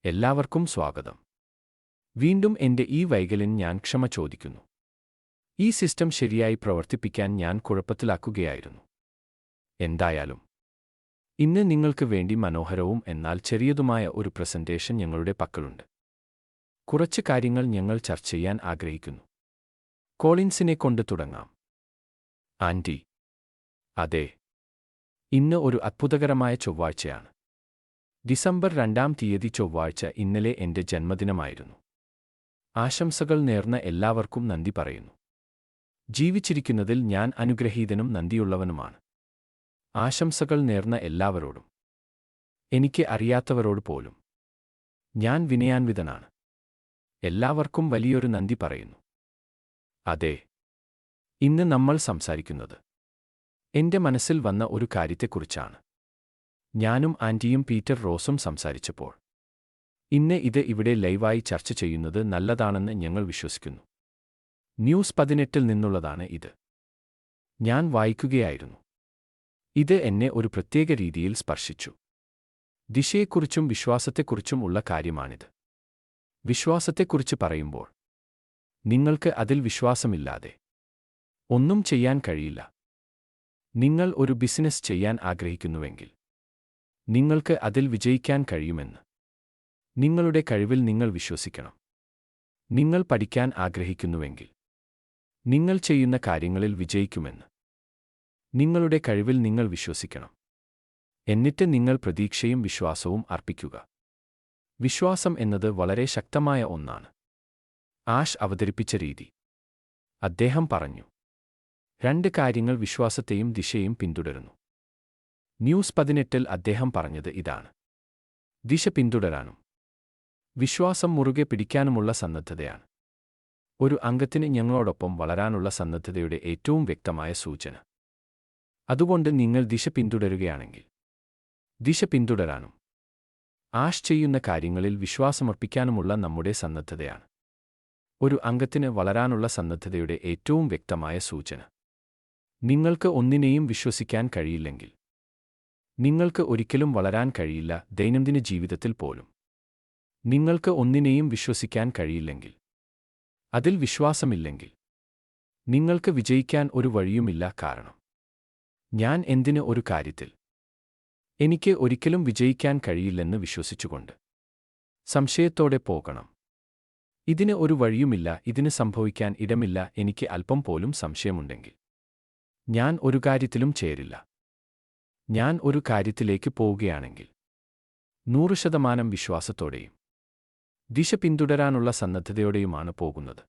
എല്ലാവർക്കും സ്വാഗതം. വീണ്ടും എന്റെ ഈ വൈകലിന് ഞാൻ ക്ഷമ ചോദിക്കുന്നു. ഈ സിസ്റ്റം ശരിയായി പ്രവർത്തിപ്പിക്കാൻ ഞാൻ കുഴപ്പത്തിലാക്കുകയായിരുന്നു. എന്തായാലും ഇന്ന് നിങ്ങൾക്ക് വേണ്ടി മനോഹരവും എന്നാൽ ചെറിയതുമായ ഒരു പ്രസന്റേഷൻ ഞങ്ങളുടെ പക്കലുണ്ട്. കുറച്ച് കാര്യങ്ങൾ ഞങ്ങൾ ചർച്ച ചെയ്യാൻ ആഗ്രഹിക്കുന്നു. കോളിൻസിനെ കൊണ്ട് തുടങ്ങാം. ആൻറ്റി. അതെ. ഇന്ന് ഒരു അത്ഭുതകരമായ ചൊവ്വാഴ്ചയാണ്. ഡിസംബർ 2-ാം തീയതി ചൊവ്വാഴ്ച ഇന്നലെ എന്റെ ജന്മദിനമായിരുന്നു. ആശംസകൾ നേർന്ന എല്ലാവർക്കും നന്ദി പറയുന്നു. ജീവിച്ചിരിക്കുന്നതിൽ ഞാൻ അനുഗ്രഹീതനും നന്ദിയുള്ളവനുമാണ്. ആശംസകൾ നേർന്ന എല്ലാവരോടും. എനിക്ക് അറിയാത്തവരോട് പോലും. ഞാൻ വിനയാൻവിതനാണ്. എല്ലാവർക്കും വലിയൊരു നന്ദി പറയുന്നു. അതെ. ഇന്ന് നമ്മൾ സംസാരിക്കുന്നത് എന്റെ മനസ്സിൽ വന്ന ഒരു കാര്യത്തെക്കുറിച്ചാണ്. ഞാനും ആൻറ്റിയും പീറ്റർ റോസും സംസാരിച്ചപ്പോൾ ഇന്ന് ഇത് ഇവിടെ ലൈവായി ചർച്ച ചെയ്യുന്നത് നല്ലതാണെന്ന് ഞങ്ങൾ വിശ്വസിക്കുന്നു. ന്യൂസ് 18-ൽ നിന്നുള്ളതാണ് ഇത്. ഞാൻ വായിക്കുകയായിരുന്നു. ഇത് എന്നെ ഒരു പ്രത്യേക രീതിയിൽ സ്പർശിച്ചു. ദിശയെക്കുറിച്ചും വിശ്വാസത്തെക്കുറിച്ചും ഉള്ള കാര്യമാണിത്. വിശ്വാസത്തെക്കുറിച്ച് പറയുമ്പോൾ നിങ്ങൾക്ക് അതിൽ വിശ്വാസമില്ലാതെ ഒന്നും ചെയ്യാൻ കഴിയില്ല. നിങ്ങൾ ഒരു ബിസിനസ് ചെയ്യാൻ ആഗ്രഹിക്കുന്നുവെങ്കിൽ നിങ്ങൾക്ക് അതിൽ വിജയിക്കാൻ കഴിയുമെന്ന് നിങ്ങളുടെ കഴിവിൽ നിങ്ങൾ വിശ്വസിക്കണം. നിങ്ങൾ പഠിക്കാൻ ആഗ്രഹിക്കുന്നുവെങ്കിൽ നിങ്ങൾ ചെയ്യുന്ന കാര്യങ്ങളിൽ വിജയിക്കുമെന്ന് നിങ്ങളുടെ കഴിവിൽ നിങ്ങൾ വിശ്വസിക്കണം. എന്നിട്ട് നിങ്ങൾ പ്രതീക്ഷയും വിശ്വാസവും അർപ്പിക്കുക. വിശ്വാസം എന്നത് വളരെ ശക്തമായ ഒന്നാണ്. ആഷ് അവതരിപ്പിച്ച രീതി. അദ്ദേഹം പറഞ്ഞു, 2 കാര്യങ്ങൾ വിശ്വാസത്തെയും ദിശയും പിന്തുടരുന്നു. ന്യൂസ് 18-ൽ അദ്ദേഹം പറഞ്ഞത് ഇതാണ്. ദിശ പിന്തുടരാനും വിശ്വാസം മുറുകെ പിടിക്കാനുമുള്ള സന്നദ്ധതയാണ് ഒരു അംഗത്തിന് ഞങ്ങളോടൊപ്പം വളരാനുള്ള സന്നദ്ധതയുടെ ഏറ്റവും വ്യക്തമായ സൂചന. അതുകൊണ്ട് നിങ്ങൾ ദിശ പിന്തുടരുകയാണെങ്കിൽ ദിശ പിന്തുടരാനും ആഷ് ചെയ്യുന്ന കാര്യങ്ങളിൽ വിശ്വാസമർപ്പിക്കാനുമുള്ള നമ്മുടെ സന്നദ്ധതയാണ് ഒരു അംഗത്തിന് വളരാനുള്ള സന്നദ്ധതയുടെ ഏറ്റവും വ്യക്തമായ സൂചന. നിങ്ങൾക്ക് ഒന്നിനെയും വിശ്വസിക്കാൻ കഴിയില്ലെങ്കിൽ നിങ്ങൾക്ക് ഒരിക്കലും വളരാൻ കഴിയില്ല. ദൈനംദിന ജീവിതത്തിൽ പോലും നിങ്ങൾക്ക് ഒന്നിനെയും വിശ്വസിക്കാൻ കഴിയില്ലെങ്കിൽ, അതിൽ വിശ്വാസമില്ലെങ്കിൽ നിങ്ങൾക്ക് വിജയിക്കാൻ ഒരു വഴിയുമില്ല. കാരണം ഞാൻ എന്തിന് ഒരു കാര്യത്തിൽ എനിക്ക് ഒരിക്കലും വിജയിക്കാൻ കഴിയില്ലെന്ന് വിശ്വസിച്ചുകൊണ്ട് സംശയത്തോടെ പോകണം? ഇതിന് ഒരു വഴിയുമില്ല, ഇതിന് സംഭവിക്കാൻ ഇടമില്ല. എനിക്ക് അല്പം പോലും സംശയമുണ്ടെങ്കിൽ ഞാൻ ഒരു കാര്യത്തിലും ചേരില്ല. ഞാൻ ഒരു കാര്യത്തിലേക്ക് പോവുകയാണെങ്കിൽ 100% വിശ്വാസത്തോടെയും ദിശ പിന്തുടരാനുള്ള സന്നദ്ധതയോടെയുമാണ് പോകുന്നത്.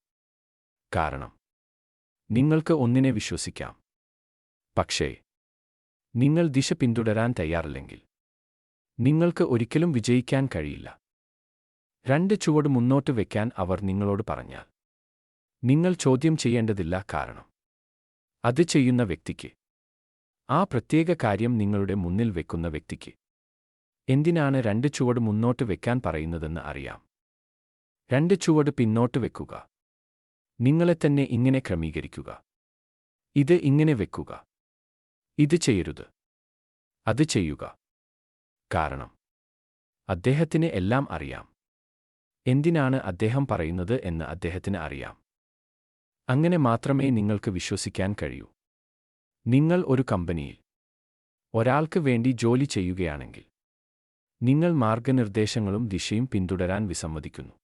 കാരണം നിങ്ങൾക്ക് ഒന്നിനെ വിശ്വസിക്കാം, പക്ഷേ നിങ്ങൾ ദിശ പിന്തുടരാൻ തയ്യാറല്ലെങ്കിൽ നിങ്ങൾക്ക് ഒരിക്കലും വിജയിക്കാൻ കഴിയില്ല. 2 ചുവട് മുന്നോട്ട് വയ്ക്കാൻ അവർ നിങ്ങളോട് പറഞ്ഞാൽ നിങ്ങൾ ചോദ്യം ചെയ്യേണ്ടതില്ല. കാരണം അത് ചെയ്യുന്ന വ്യക്തിക്ക്, ആ പ്രത്യേക കാര്യം നിങ്ങളുടെ മുന്നിൽ വെക്കുന്ന വ്യക്തിക്ക് എന്തിനാണ് 2 ചുവട് മുന്നോട്ട് വെക്കാൻ പറയുന്നതെന്ന് അറിയാം. 2 ചുവട് പിന്നോട്ട് വെക്കുക. നിങ്ങളെ തന്നെ ഇങ്ങനെ ക്രമീകരിക്കുക. ഇത് ഇങ്ങനെ വെക്കുക. ഇത് ചെയ്യരുത്. അത് ചെയ്യുക. കാരണം അദ്ദേഹത്തിന് എല്ലാം അറിയാം. എന്തിനാണ് അദ്ദേഹം പറയുന്നത് എന്ന് അദ്ദേഹത്തിന് അറിയാം. അങ്ങനെ മാത്രമേ നിങ്ങൾക്ക് വിശ്വസിക്കാൻ കഴിയൂ. നിങ്ങൾ ഒരു കമ്പനിയിൽ ഒരാൾക്ക് വേണ്ടി ജോലി ചെയ്യുകയാണെങ്കിൽ നിങ്ങൾ മാർഗനിർദ്ദേശങ്ങളും ദിശയും പിന്തുടരാൻ വിസമ്മതിക്കുന്നു.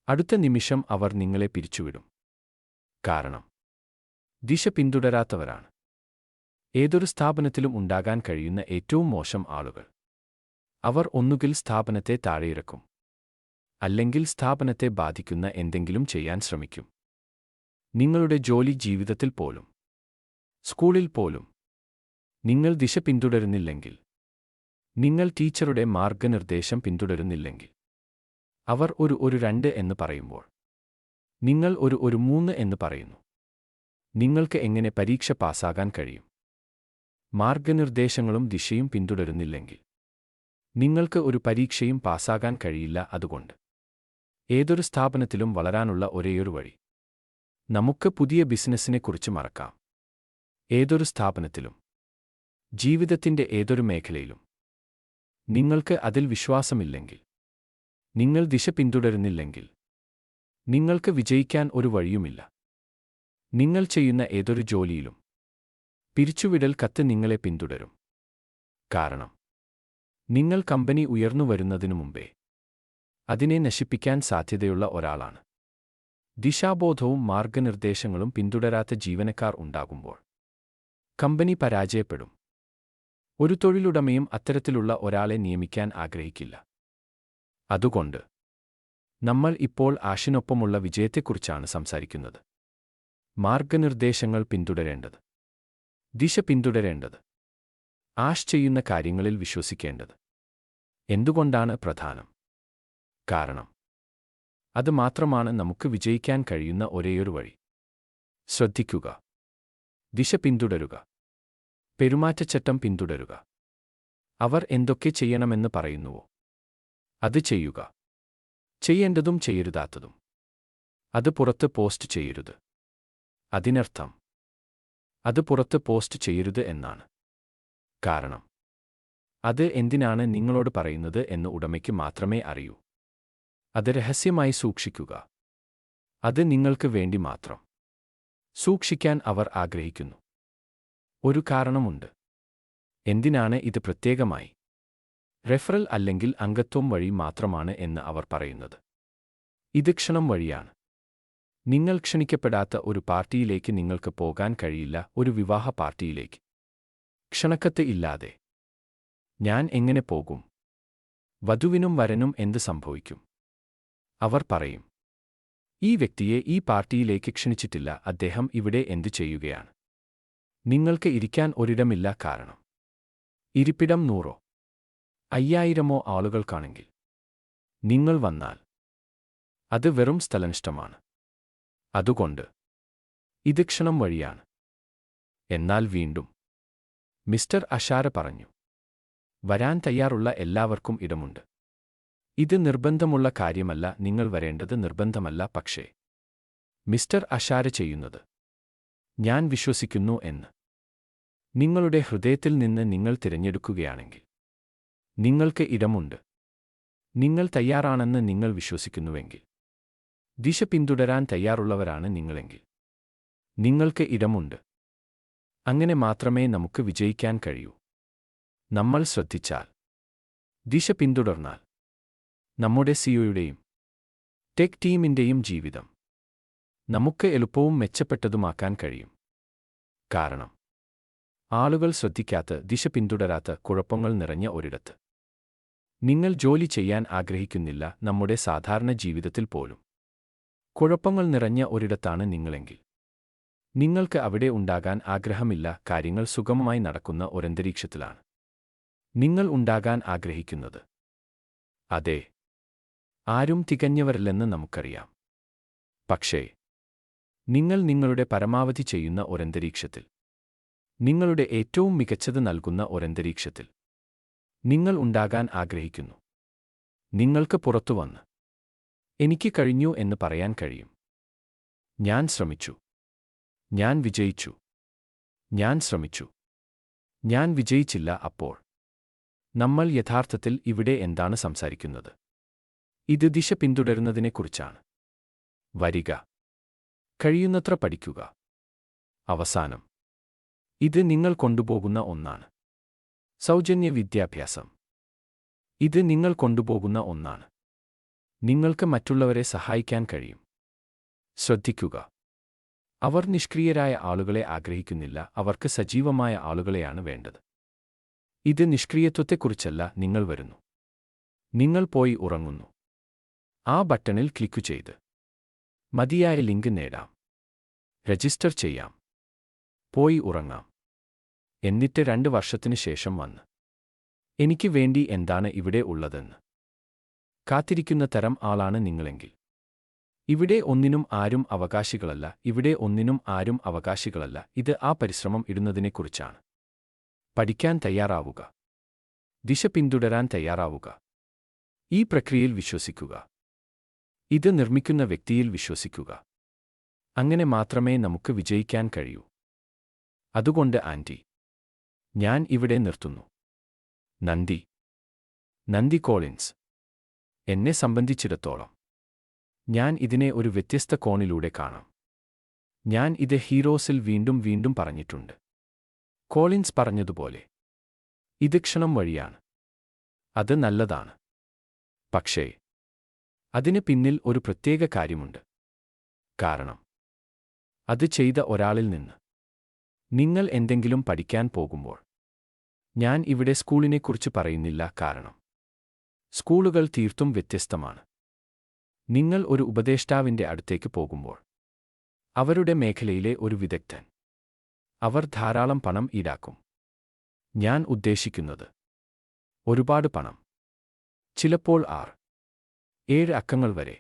അടുത്ത നിമിഷം അവർ നിങ്ങളെ പിരിച്ചുവിടും. കാരണം ദിശ പിന്തുടരാത്തവരാണ് ഏതൊരു സ്ഥാപനത്തിലും ഉണ്ടാകാൻ കഴിയുന്ന ഏറ്റവും മോശം ആളുകൾ. അവർ ഒന്നുകിൽ സ്ഥാപനത്തെ താഴെയിറക്കും, അല്ലെങ്കിൽ സ്ഥാപനത്തെ ബാധിക്കുന്ന എന്തെങ്കിലും ചെയ്യാൻ ശ്രമിക്കും. നിങ്ങളുടെ ജോലി ജീവിതത്തിൽ പോലും സ്കൂളിൽ പോലും നിങ്ങൾ ദിശ പിന്തുടരുന്നില്ലെങ്കിൽ, നിങ്ങൾ ടീച്ചറുടെ മാർഗനിർദ്ദേശം പിന്തുടരുന്നില്ലെങ്കിൽ, അവർ ഒരു 2 എന്ന് പറയുമ്പോൾ നിങ്ങൾ ഒരു 3 എന്ന് പറയുന്നു. നിങ്ങൾക്ക് എങ്ങനെ പരീക്ഷ പാസ്സാകാൻ കഴിയും? മാർഗനിർദ്ദേശങ്ങളും ദിശയും പിന്തുടരുന്നില്ലെങ്കിൽ നിങ്ങൾക്ക് ഒരു പരീക്ഷയും പാസ്സാകാൻ കഴിയില്ല. അതുകൊണ്ട് ഏതൊരു സ്ഥാപനത്തിലും വളരാനുള്ള ഒരേയൊരു വഴി, നമുക്ക് പുതിയ ബിസിനസ്സിനെക്കുറിച്ച് മറക്കാം. ഏതൊരു സ്ഥാപനത്തിലും ജീവിതത്തിന്റെ ഏതൊരു മേഖലയിലും നിങ്ങൾക്ക് അതിൽ വിശ്വാസമില്ലെങ്കിൽ നിങ്ങൾ ദിശ പിന്തുടരുന്നില്ലെങ്കിൽ നിങ്ങൾക്ക് വിജയിക്കാൻ ഒരു വഴിയുമില്ല. നിങ്ങൾ ചെയ്യുന്ന ഏതൊരു ജോലിയിലും പിരിച്ചുവിടൽ കത്ത് നിങ്ങളെ പിന്തുടരും. കാരണം നിങ്ങൾ കമ്പനി ഉയർന്നു വരുന്നതിനു മുമ്പേ അതിനെ നശിപ്പിക്കാൻ സാധ്യതയുള്ള ഒരാളാണ്. ദിശാബോധവും മാർഗനിർദ്ദേശങ്ങളും പിന്തുടരാത്ത ജീവനക്കാർ ഉണ്ടാകുമ്പോൾ കമ്പനി പരാജയപ്പെടും. ഒരു തൊഴിലുടമയും അത്തരത്തിലുള്ള ഒരാളെ നിയമിക്കാൻ ആഗ്രഹിക്കില്ല. അതുകൊണ്ട് നമ്മൾ ഇപ്പോൾ ആഷിനൊപ്പമുള്ള വിജയത്തെക്കുറിച്ചാണ് സംസാരിക്കുന്നത്. മാർഗനിർദ്ദേശങ്ങൾ പിന്തുടരേണ്ടത്, ദിശ പിന്തുടരേണ്ടത്, ആഷ് ചെയ്യുന്ന കാര്യങ്ങളിൽ വിശ്വസിക്കേണ്ടത്. എന്തുകൊണ്ടാണ് പ്രധാനം? കാരണം അത് മാത്രമാണ് നമുക്ക് വിജയിക്കാൻ കഴിയുന്ന ഒരേയൊരു വഴി. ശ്രദ്ധിക്കുക, ദിശ പിന്തുടരുക, പെരുമാറ്റച്ചട്ടം പിന്തുടരുക. അവർ എന്തൊക്കെ ചെയ്യണമെന്ന് പറയുന്നുവോ അത് ചെയ്യുക. ചെയ്യേണ്ടതും ചെയ്യരുതാത്തതും. അത് പുറത്ത് പോസ്റ്റ് ചെയ്യരുത്. അതിനർത്ഥം അത് പുറത്ത് പോസ്റ്റ് ചെയ്യരുത് എന്നാണ്. കാരണം അത് എന്തിനാണ് നിങ്ങളോട് പറയുന്നത് എന്ന് ഉടമയ്ക്ക് മാത്രമേ അറിയൂ. അത് രഹസ്യമായി സൂക്ഷിക്കുക. അത് നിങ്ങൾക്ക് വേണ്ടി മാത്രം സൂക്ഷിക്കാൻ അവർ ആഗ്രഹിക്കുന്നു. ഒരു കാരണമുണ്ട്. എന്തിനാണ് ഇത് പ്രത്യേകമായി റെഫറൽ അല്ലെങ്കിൽ അംഗത്വം വഴി മാത്രമാണ് എന്ന് അവർ പറയുന്നത്? ഇത് ക്ഷണം വഴിയാണ്. നിങ്ങൾ ക്ഷണിക്കപ്പെടാത്ത ഒരു പാർട്ടിയിലേക്ക് നിങ്ങൾക്ക് പോകാൻ കഴിയില്ല. ഒരു വിവാഹ പാർട്ടിയിലേക്ക് ക്ഷണക്കത്ത് ഇല്ലാതെ ഞാൻ എങ്ങനെ പോകും? വധുവിനും വരനും എന്ത് സംഭവിക്കും? അവർ പറയും, ഈ വ്യക്തിയെ ഈ പാർട്ടിയിലേക്ക് ക്ഷണിച്ചിട്ടില്ല, അദ്ദേഹം ഇവിടെ എന്തു ചെയ്യുകയാണ്? നിങ്ങൾക്ക് ഇരിക്കാൻ ഒരിടമില്ല. കാരണം ഇരിപ്പിടം 100 5000 ആളുകൾക്കാണെങ്കിൽ നിങ്ങൾ വന്നാൽ അത് വെറും സ്ഥലനഷ്ടമാണ്. അതുകൊണ്ട് ഇത് ക്ഷണം വഴിയാണ്. എന്നാൽ വീണ്ടും മിസ്റ്റർ അഷാര പറഞ്ഞു, വരാൻ തയ്യാറുള്ള എല്ലാവർക്കും ഇടമുണ്ട്. ഇത് നിർബന്ധമുള്ള കാര്യമല്ല. നിങ്ങൾ വരേണ്ടത് നിർബന്ധമല്ല. പക്ഷേ മിസ്റ്റർ അഷാര ചെയ്യുന്നത് ഞാൻ വിശ്വസിക്കുന്നു എന്ന് നിങ്ങളുടെ ഹൃദയത്തിൽ നിന്ന് നിങ്ങൾ തിരഞ്ഞെടുക്കുകയാണെങ്കിൽ നിങ്ങൾക്ക് ഇടമുണ്ട്. നിങ്ങൾ തയ്യാറാണെന്ന് നിങ്ങൾ വിശ്വസിക്കുന്നുവെങ്കിൽ, ദിശ പിന്തുടരാൻ തയ്യാറുള്ളവരാണ് നിങ്ങളെങ്കിൽ നിങ്ങൾക്ക് ഇടമുണ്ട്. അങ്ങനെ മാത്രമേ നമുക്ക് വിജയിക്കാൻ കഴിയൂ. നമ്മൾ ശ്രദ്ധിച്ചാൽ, ദിശ പിന്തുടർന്നാൽ നമ്മുടെ സിഇഒയുടെയും ടെക് ടീമിന്റെയും ജീവിതം നമുക്ക് എളുപ്പവും മെച്ചപ്പെട്ടതുമാക്കാൻ കഴിയും. കാരണം ആളുകൾ ശ്രദ്ധിക്കാത്ത, ദിശ പിന്തുടരാത്ത, കുഴപ്പങ്ങൾ നിറഞ്ഞ ഒരിടത്ത് നിങ്ങൾ ജോലി ചെയ്യാൻ ആഗ്രഹിക്കുന്നില്ല. നമ്മുടെ സാധാരണ ജീവിതത്തിൽ പോലും കുഴപ്പങ്ങൾ നിറഞ്ഞ ഒരിടത്താണ് നിങ്ങളെങ്കിൽ നിങ്ങൾക്ക് അവിടെ ഉണ്ടാകാൻ ആഗ്രഹമില്ല. കാര്യങ്ങൾ സുഗമമായി നടക്കുന്ന ഒരന്തരീക്ഷത്തിലാണ് നിങ്ങൾ ഉണ്ടാകാൻ ആഗ്രഹിക്കുന്നത്. അതെ, ആരും തികഞ്ഞവരല്ലെന്ന് നമുക്കറിയാം. പക്ഷേ നിങ്ങൾ നിങ്ങളുടെ പരമാവധി ചെയ്യുന്ന ഒരന്തരീക്ഷത്തിൽ, നിങ്ങളുടെ ഏറ്റവും മികച്ചത് നൽകുന്ന ഒരന്തരീക്ഷത്തിൽ നിങ്ങൾ ഉണ്ടാകാൻ ആഗ്രഹിക്കുന്നു. നിങ്ങൾക്ക് പുറത്തുവന്ന് എനിക്ക് കഴിഞ്ഞു എന്ന് പറയാൻ കഴിയും. ഞാൻ ശ്രമിച്ചു, ഞാൻ വിജയിച്ചു, ഞാൻ ശ്രമിച്ചു, ഞാൻ വിജയിച്ചില്ല. അപ്പോൾ നമ്മൾ യഥാർത്ഥത്തിൽ ഇവിടെ എന്താണ് സംസാരിക്കുന്നത്? ഇത് ദിശ പിന്തുടരുന്നതിനെക്കുറിച്ചാണ്. വരിക, കഴിയുന്നത്ര പഠിക്കുക. അവസാനം ഇത് നിങ്ങൾ കൊണ്ടുപോകുന്ന ഒന്നാണ്. സൗജന്യ വിദ്യാഭ്യാസം. ഇത് നിങ്ങൾ കൊണ്ടുപോകുന്ന ഒന്നാണ്. നിങ്ങൾക്ക് മറ്റുള്ളവരെ സഹായിക്കാൻ കഴിയും. ശ്രദ്ധിക്കുക, അവർ നിഷ്ക്രിയരായ ആളുകളെ ആഗ്രഹിക്കുന്നില്ല. അവർക്ക് സജീവമായ ആളുകളെയാണ് വേണ്ടത്. ഇത് നിഷ്ക്രിയത്വത്തെക്കുറിച്ചല്ല. നിങ്ങൾ വരുന്നു, നിങ്ങൾ പോയി ഉറങ്ങുന്നു. ആ ബട്ടണിൽ ക്ലിക്കു ചെയ്ത് മതിയായ ലിങ്ക് നേടാം, രജിസ്റ്റർ ചെയ്യാം, പോയി ഉറങ്ങാം. എന്നിട്ട് 2 വർഷത്തിനു ശേഷം വന്ന് എനിക്ക് വേണ്ടി എന്താണ് ഇവിടെ ഉള്ളതെന്ന് കാത്തിരിക്കുന്ന തരം ആളാണ് നിങ്ങളെങ്കിൽ, ഇവിടെ ഒന്നിനും ആരും അവകാശികളല്ല. ഇവിടെ ഒന്നിനും ആരും അവകാശികളല്ല. ഇത് ആ പരിശ്രമം ഇടുന്നതിനെക്കുറിച്ചാണ്. പഠിക്കാൻ തയ്യാറാവുക, ദിശ പിന്തുടരാൻ തയ്യാറാവുക, ഈ പ്രക്രിയയിൽ വിശ്വസിക്കുക, ഇത് നിർമ്മിക്കുന്ന വ്യക്തിയിൽ വിശ്വസിക്കുക. അങ്ങനെ മാത്രമേ നമുക്ക് വിജയിക്കാൻ കഴിയൂ. അതുകൊണ്ട് ആൻറ്റി, ഞാൻ ഇവിടെ നിർത്തുന്നു. നന്ദി. നന്ദി കോളിൻസ്. എന്നെ സംബന്ധിച്ചിടത്തോളം ഞാൻ ഇതിനെ ഒരു വ്യത്യസ്ത കോണിലൂടെ കാണാം. ഞാൻ ഇത് ഹീറോസിൽ വീണ്ടും വീണ്ടും പറഞ്ഞിട്ടുണ്ട്. കോളിൻസ് പറഞ്ഞതുപോലെ ഇത് ക്ഷണം വഴിയാണ്. അത് നല്ലതാണ്. പക്ഷേ അതിന് പിന്നിൽ ഒരു പ്രത്യേക കാര്യമുണ്ട്. കാരണം അത് ചെയ്ത ഒരാളിൽ നിന്ന് നിങ്ങൾ എന്തെങ്കിലും പഠിക്കാൻ പോകുമ്പോൾ, ഞാൻ ഇവിടെ സ്കൂളിനെക്കുറിച്ച് പറയുന്നില്ല, കാരണം സ്കൂളുകൾ തീർത്തും വ്യത്യസ്തമാണ്. നിങ്ങൾ ഒരു ഉപദേഷ്ടാവിന്റെ അടുത്തേക്ക് പോകുമ്പോൾ, അവരുടെ മേഖലയിലെ ഒരു വിദഗ്ധൻ, അവർ ധാരാളം പണം ഈടാക്കും. ഞാൻ ഉദ്ദേശിക്കുന്നത് ഒരുപാട് പണം, ചിലപ്പോൾ 6-7 അക്കങ്ങൾ വരെ.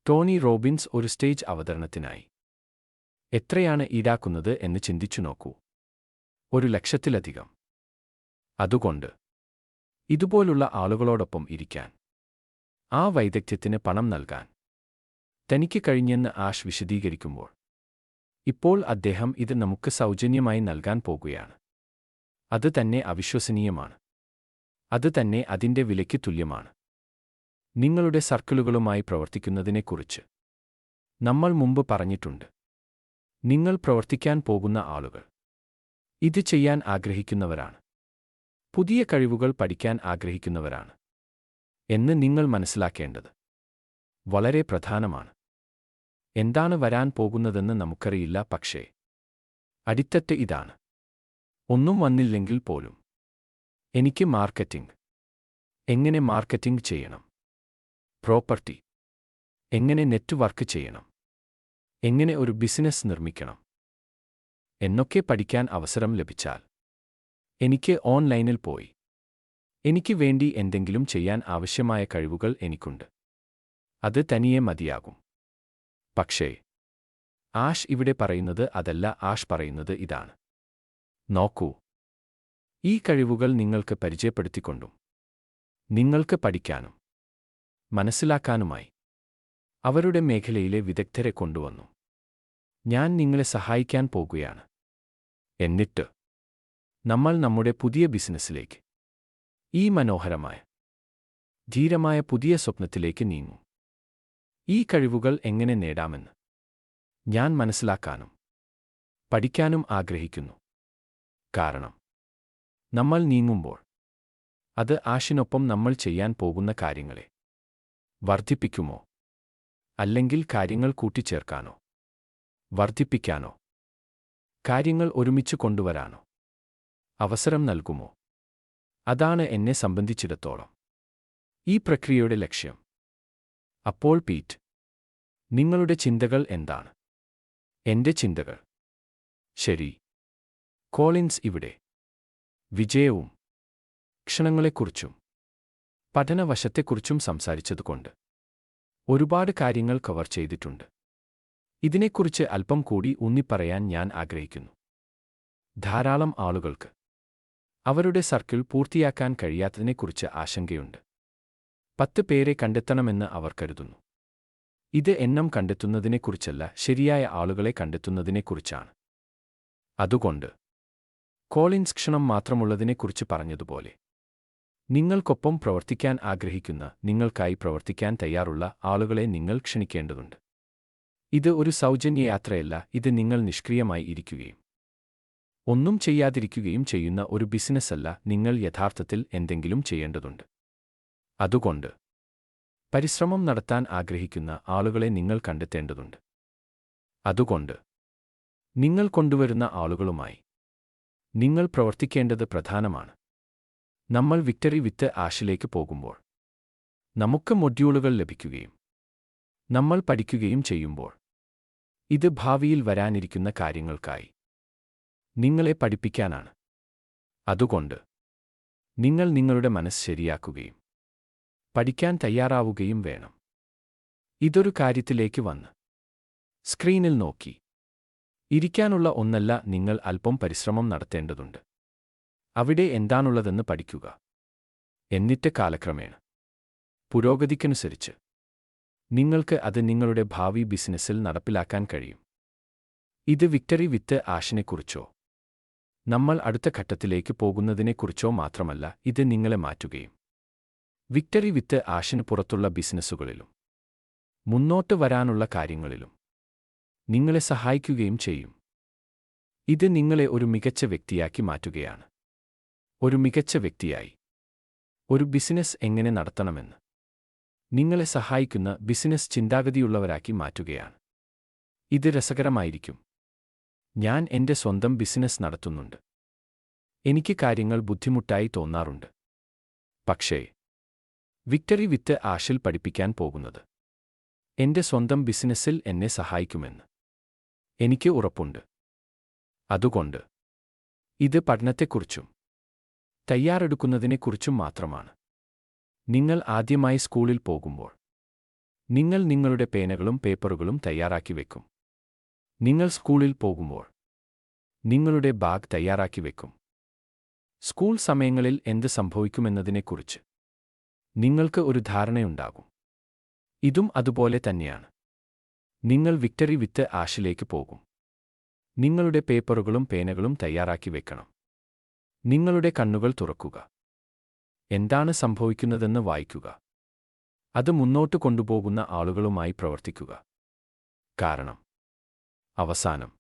ടോണി റോബിൻസ് ഒരു സ്റ്റേജ് അവതരണത്തിനായി എത്രയാണ് ഈടാക്കുന്നത് എന്ന് ചിന്തിച്ചു നോക്കൂ. 1,00,000-ലധികം. അതുകൊണ്ട് ഇതുപോലുള്ള ആളുകളോടൊപ്പം ഇരിക്കാൻ, ആ വൈദഗ്ധ്യത്തിന് പണം നൽകാൻ തനിക്ക് കഴിഞ്ഞെന്ന് ആഷ് വിശദീകരിക്കുമ്പോൾ, ഇപ്പോൾ അദ്ദേഹം ഇത് നമുക്ക് സൗജന്യമായി നൽകാൻ പോകുകയാണ്. അത് തന്നെ അവിശ്വസനീയമാണ്. അത് തന്നെ അതിന്റെ വിലയ്ക്ക് തുല്യമാണ്. നിങ്ങളുടെ സർക്കിളുകളുമായി പ്രവർത്തിക്കുന്നതിനെക്കുറിച്ച് നമ്മൾ മുമ്പ് പറഞ്ഞിട്ടുണ്ട്. നിങ്ങൾ പ്രവർത്തിക്കാൻ പോകുന്ന ആളുകൾ ഇത് ചെയ്യാൻ ആഗ്രഹിക്കുന്നവരാണ്. പുതിയ കഴിവുകൾ പഠിക്കാൻ ആഗ്രഹിക്കുന്നവരാണ് എന്ന് നിങ്ങൾ മനസ്സിലാക്കേണ്ടത് വളരെ പ്രധാനമാണ്. എന്താണ് വരാൻ പോകുന്നതെന്ന് നമുക്കറിയില്ല, പക്ഷേ അടിത്തട്ട് ഇതാണ്. ഒന്നും വന്നില്ലെങ്കിൽ പോലും എനിക്ക് മാർക്കറ്റിംഗ്, എങ്ങനെ മാർക്കറ്റിംഗ് ചെയ്യണം, പ്രോപ്പർട്ടി, എങ്ങനെ നെറ്റ്വർക്ക് ചെയ്യണം, എങ്ങനെ ഒരു ബിസിനസ് നിർമ്മിക്കണം എന്നൊക്കെ പഠിക്കാൻ അവസരം ലഭിച്ചാൽ, എനിക്ക് ഓൺലൈനിൽ പോയി എനിക്ക് വേണ്ടി എന്തെങ്കിലും ചെയ്യാൻ ആവശ്യമായ കഴിവുകൾ എനിക്കുണ്ട്. അത് തനിയെ മതിയാകും. പക്ഷേ ആഷ് ഇവിടെ പറയുന്നത് അതല്ല. ആഷ് പറയുന്നത് ഇതാണ്. നോക്കൂ, ഈ കഴിവുകൾ നിങ്ങൾക്ക് പരിചയപ്പെടുത്തിക്കൊണ്ടും നിങ്ങൾക്ക് പഠിക്കാനും മനസ്സിലാക്കാനുമായി അവരുടെ മേഖലയിലെ വിദഗ്ധരെ കൊണ്ടുവന്നു ഞാൻ നിങ്ങളെ സഹായിക്കാൻ പോകുകയാണ്. എന്നിട്ട് നമ്മൾ നമ്മുടെ പുതിയ ബിസിനസ്സിലേക്ക്, ഈ മനോഹരമായ, ധീരമായ പുതിയ സ്വപ്നത്തിലേക്ക് നീങ്ങും. ഈ കഴിവുകൾ എങ്ങനെ നേടാമെന്ന് ഞാൻ മനസ്സിലാക്കാനും പഠിക്കാനും ആഗ്രഹിക്കുന്നു. കാരണം നമ്മൾ നീങ്ങുമ്പോൾ അത് ആഷിനൊപ്പം നമ്മൾ ചെയ്യാൻ പോകുന്ന കാര്യങ്ങളെ വർദ്ധിപ്പിക്കുമോ, അല്ലെങ്കിൽ കാര്യങ്ങൾ കൂട്ടിച്ചേർക്കാനോ, വർദ്ധിപ്പിക്കാനോ, കാര്യങ്ങൾ ഒരുമിച്ച് കൊണ്ടുവരാനോ അവസരം നൽകുമോ? അതാണ് എന്നെ സംബന്ധിച്ചിടത്തോളം ഈ പ്രക്രിയയുടെ ലക്ഷ്യം. അപ്പോൾ പീറ്റ്, നിങ്ങളുടെ ചിന്തകൾ എന്താണ്? എന്റെ ചിന്തകൾ. ശരി. കോളിൻസ് ഇവിടെ വിജയവും ക്ഷണങ്ങളെക്കുറിച്ചും പഠനവശത്തെക്കുറിച്ചും സംസാരിച്ചതുകൊണ്ട് ഒരുപാട് കാര്യങ്ങൾ കവർ ചെയ്തിട്ടുണ്ട്. ഇതിനെക്കുറിച്ച് അല്പം കൂടി ഊന്നിപ്പറയാൻ ഞാൻ ആഗ്രഹിക്കുന്നു. ധാരാളം ആളുകൾക്ക് അവരുടെ സർക്കിൾ പൂർത്തിയാക്കാൻ കഴിയാത്തതിനെക്കുറിച്ച് ആശങ്കയുണ്ട്. 10 പേരെ കണ്ടെത്തണമെന്ന് അവർ കരുതുന്നു. ഇത് എണ്ണം കണ്ടെത്തുന്നതിനെക്കുറിച്ചല്ല, ശരിയായ ആളുകളെ കണ്ടെത്തുന്നതിനെക്കുറിച്ചാണ്. അതുകൊണ്ട് കോളിൻസ് ക്ഷണം മാത്രമുള്ളതിനെക്കുറിച്ച് പറഞ്ഞതുപോലെ, നിങ്ങൾക്കൊപ്പം പ്രവർത്തിക്കാൻ ആഗ്രഹിക്കുന്ന, നിങ്ങൾക്കായി പ്രവർത്തിക്കാൻ തയ്യാറുള്ള ആളുകളെ നിങ്ങൾ ക്ഷണിക്കേണ്ടതുണ്ട്. ഇത് ഒരു സൗജന്യ യാത്രയല്ല. ഇത് നിങ്ങൾ നിഷ്ക്രിയമായി ഇരിക്കുകയും ഒന്നും ചെയ്യാതിരിക്കുകയും ചെയ്യുന്ന ഒരു ബിസിനസ്സല്ല. നിങ്ങൾ യഥാർത്ഥത്തിൽ എന്തെങ്കിലും ചെയ്യേണ്ടതുണ്ട്. അതുകൊണ്ട് പരിശ്രമം നടത്താൻ ആഗ്രഹിക്കുന്ന ആളുകളെ നിങ്ങൾ കണ്ടെത്തേണ്ടതുണ്ട്. അതുകൊണ്ട് നിങ്ങൾ കൊണ്ടുവരുന്ന ആളുകളുമായി നിങ്ങൾ പ്രവർത്തിക്കേണ്ടത് പ്രധാനമാണ്. നമ്മൾ വിക്ടറി വിത്ത് ആഷിലേക്ക് പോകുമ്പോൾ നമുക്ക് മൊഡ്യൂളുകൾ ലഭിക്കുകയും നമ്മൾ പഠിക്കുകയും ചെയ്യുമ്പോൾ, ഇത് ഭാവിയിൽ വരാനിരിക്കുന്ന കാര്യങ്ങൾക്കായി നിങ്ങളെ പഠിപ്പിക്കാനാണ്. അതുകൊണ്ട് നിങ്ങൾ നിങ്ങളുടെ മനസ്സ് ശരിയാക്കുകയും പഠിക്കാൻ തയ്യാറാവുകയും വേണം. ഇതൊരു കാര്യത്തിലേക്ക് വന്ന് സ്ക്രീനിൽ നോക്കി ഇരിക്കാനുള്ള ഒന്നല്ല. നിങ്ങൾ അല്പം പരിശ്രമം നടത്തേണ്ടതുണ്ട്. അവിടെ എന്താണുള്ളതെന്ന് പഠിക്കുക. എന്നിട്ട് കാലക്രമേണ പുരോഗതിക്കനുസരിച്ച് നിങ്ങൾക്ക് അത് നിങ്ങളുടെ ഭാവി ബിസിനസ്സിൽ നടപ്പിലാക്കാൻ കഴിയും. ഇത് വിക്ടറി വിത്ത് ആഷിനെക്കുറിച്ചോ നമ്മൾ അടുത്ത ഘട്ടത്തിലേക്ക് പോകുന്നതിനെക്കുറിച്ചോ മാത്രമല്ല. ഇത് നിങ്ങളെ മാറ്റുകയും വിക്ടറി വിത്ത് ആഷിന് പുറത്തുള്ള ബിസിനസ്സുകളിലും മുന്നോട്ട് വരാനുള്ള കാര്യങ്ങളിലും നിങ്ങളെ സഹായിക്കുകയും ചെയ്യും. ഇത് നിങ്ങളെ ഒരു മികച്ച വ്യക്തിയാക്കി മാറ്റുകയാണ്. ഒരു മികച്ച വ്യക്തിയായി ഒരു ബിസിനസ് എങ്ങനെ നടത്തണമെന്ന് നിങ്ങളെ സഹായിക്കുന്ന ബിസിനസ് ചിന്താഗതിയുള്ളവരാക്കി മാറ്റുകയാണ്. ഇത് രസകരമായിരിക്കും. ഞാൻ എന്റെ സ്വന്തം ബിസിനസ് നടത്തുന്നുണ്ട്. എനിക്ക് കാര്യങ്ങൾ ബുദ്ധിമുട്ടായി തോന്നാറുണ്ട്. പക്ഷേ വിക്ടറി വിത്ത് ആഷിൽ പഠിപ്പിക്കാൻ പോകുന്നത് എന്റെ സ്വന്തം ബിസിനസ്സിൽ എന്നെ സഹായിക്കുമെന്ന് എനിക്ക് ഉറപ്പുണ്ട്. അതുകൊണ്ട് ഇത് പഠനത്തെക്കുറിച്ചും തയ്യാറെടുക്കുന്നതിനെക്കുറിച്ചും മാത്രമാണ്. നിങ്ങൾ ആദ്യമായി സ്കൂളിൽ പോകുമ്പോൾ നിങ്ങൾ നിങ്ങളുടെ പേനകളും പേപ്പറുകളും തയ്യാറാക്കി വെക്കും. നിങ്ങൾ സ്കൂളിൽ പോകുമ്പോൾ നിങ്ങളുടെ ബാഗ് തയ്യാറാക്കി വെക്കും. സ്കൂൾ സമയങ്ങളിൽ എന്ത് സംഭവിക്കുമെന്നതിനെക്കുറിച്ച് നിങ്ങൾക്ക് ഒരു ധാരണയുണ്ടാകും. ഇതും അതുപോലെ തന്നെയാണ്. നിങ്ങൾ വിക്ടറി വിത്ത് ആഷിലേക്ക് പോകും. നിങ്ങളുടെ പേപ്പറുകളും പേനകളും തയ്യാറാക്കി വെക്കണം. നിങ്ങളുടെ കണ്ണുകൾ തുറക്കുക. എന്താണ് സംഭവിക്കുന്നതെന്ന് വായിക്കുക. അത് മുന്നോട്ട് കൊണ്ടുപോകുന്ന ആളുകളുമായി പ്രവർത്തിക്കുക. കാരണം അവസാനം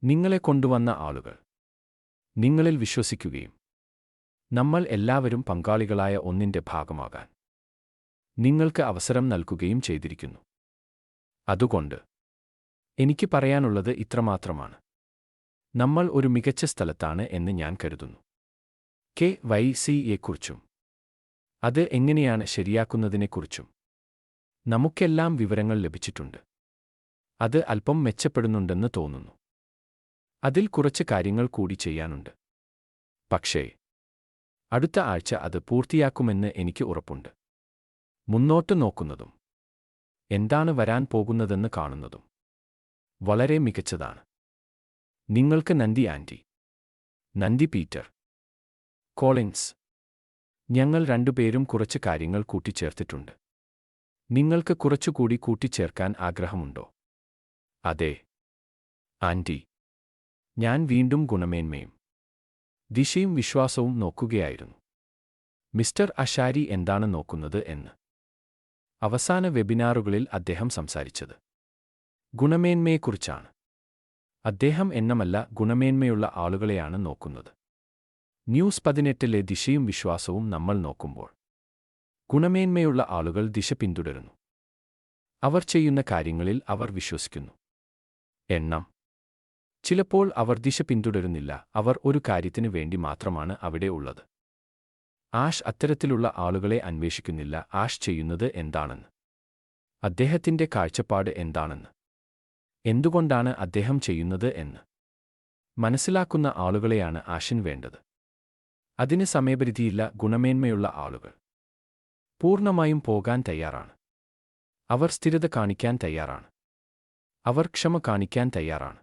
നിങ്ങളെ കൊണ്ടുവന്ന ആളുകൾ നിങ്ങളിൽ വിശ്വസിക്കുകയും നമ്മൾ എല്ലാവരും പങ്കാളികളായ ഒന്നിന്റെ ഭാഗമാകാൻ നിങ്ങൾക്ക് അവസരം നൽകുകയും ചെയ്തിരിക്കുന്നു. അതുകൊണ്ട് എനിക്ക് പറയാനുള്ളത് ഇത്രമാത്രമാണ്. നമ്മൾ ഒരു മികച്ച സ്ഥലത്താണ് എന്ന് ഞാൻ കരുതുന്നു. KYCയെക്കുറിച്ചും അത് എങ്ങനെയാണ് ശരിയാക്കുന്നതിനെക്കുറിച്ചും നമുക്കെല്ലാം വിവരങ്ങൾ ലഭിച്ചിട്ടുണ്ട്. അത് അല്പം മെച്ചപ്പെടുന്നുണ്ടെന്ന് തോന്നുന്നു. അതിൽ കുറച്ച് കാര്യങ്ങൾ കൂടി ചെയ്യാനുണ്ട്. പക്ഷേ അടുത്ത ആഴ്ച അത് പൂർത്തിയാക്കുമെന്ന് എനിക്ക് ഉറപ്പുണ്ട്. മുന്നോട്ട് നോക്കുന്നതും എന്താണ് വരാൻ പോകുന്നതെന്ന് കാണുന്നതും വളരെ മികച്ചതാണ്. നിങ്ങൾക്ക് നന്ദി ആൻറ്റി. നന്ദി പീറ്റർ കോളിൻസ്. ഞങ്ങൾ രണ്ടുപേരും കുറച്ച് കാര്യങ്ങൾ കൂട്ടിച്ചേർത്തിട്ടുണ്ട്. നിങ്ങൾക്ക് കുറച്ചുകൂടി കൂട്ടിച്ചേർക്കാൻ ആഗ്രഹമുണ്ടോ? അതെ ആൻറ്റി. ഞാൻ വീണ്ടും ഗുണമേന്മയും ദിശയും വിശ്വാസവും നോക്കുകയായിരുന്നു. മിസ്റ്റർ അഷാരി എന്താണ് നോക്കുന്നത് എന്ന് അവസാന വെബിനാറുകളിൽ അദ്ദേഹം സംസാരിച്ചത് ഗുണമേന്മയെക്കുറിച്ചാണ്. അദ്ദേഹം എണ്ണമല്ല ഗുണമേന്മയുള്ള ആളുകളെയാണ് നോക്കുന്നത്. ന്യൂസ് 18-ലെ ദിശയും വിശ്വാസവും നമ്മൾ നോക്കുമ്പോൾ ഗുണമേന്മയുള്ള ആളുകൾ ദിശ പിന്തുടരുന്നു. അവർ ചെയ്യുന്ന കാര്യങ്ങളിൽ അവർ വിശ്വസിക്കുന്നു. എണ്ണം. ചിലപ്പോൾ അവർ ദിശ പിന്തുടരുന്നില്ല. അവർ ഒരു കാര്യത്തിനു വേണ്ടി മാത്രമാണ് അവിടെ ഉള്ളത്. ആഷ് അത്തരത്തിലുള്ള ആളുകളെ അന്വേഷിക്കുന്നില്ല. ആഷ് ചെയ്യുന്നത് എന്താണെന്ന്, അദ്ദേഹത്തിന്റെ കാഴ്ചപ്പാട് എന്താണെന്ന്, എന്തുകൊണ്ടാണ് അദ്ദേഹം ചെയ്യുന്നത് എന്ന് മനസ്സിലാക്കുന്ന ആളുകളെയാണ് ആഷിന് വേണ്ടത്. അതിന് സമയപരിധിയില്ല. ഗുണമേന്മയുള്ള ആളുകൾ പൂർണ്ണമായും പോകാൻ തയ്യാറാണ്. അവർ സ്ഥിരത കാണിക്കാൻ തയ്യാറാണ്. അവർ ക്ഷമ കാണിക്കാൻ തയ്യാറാണ്.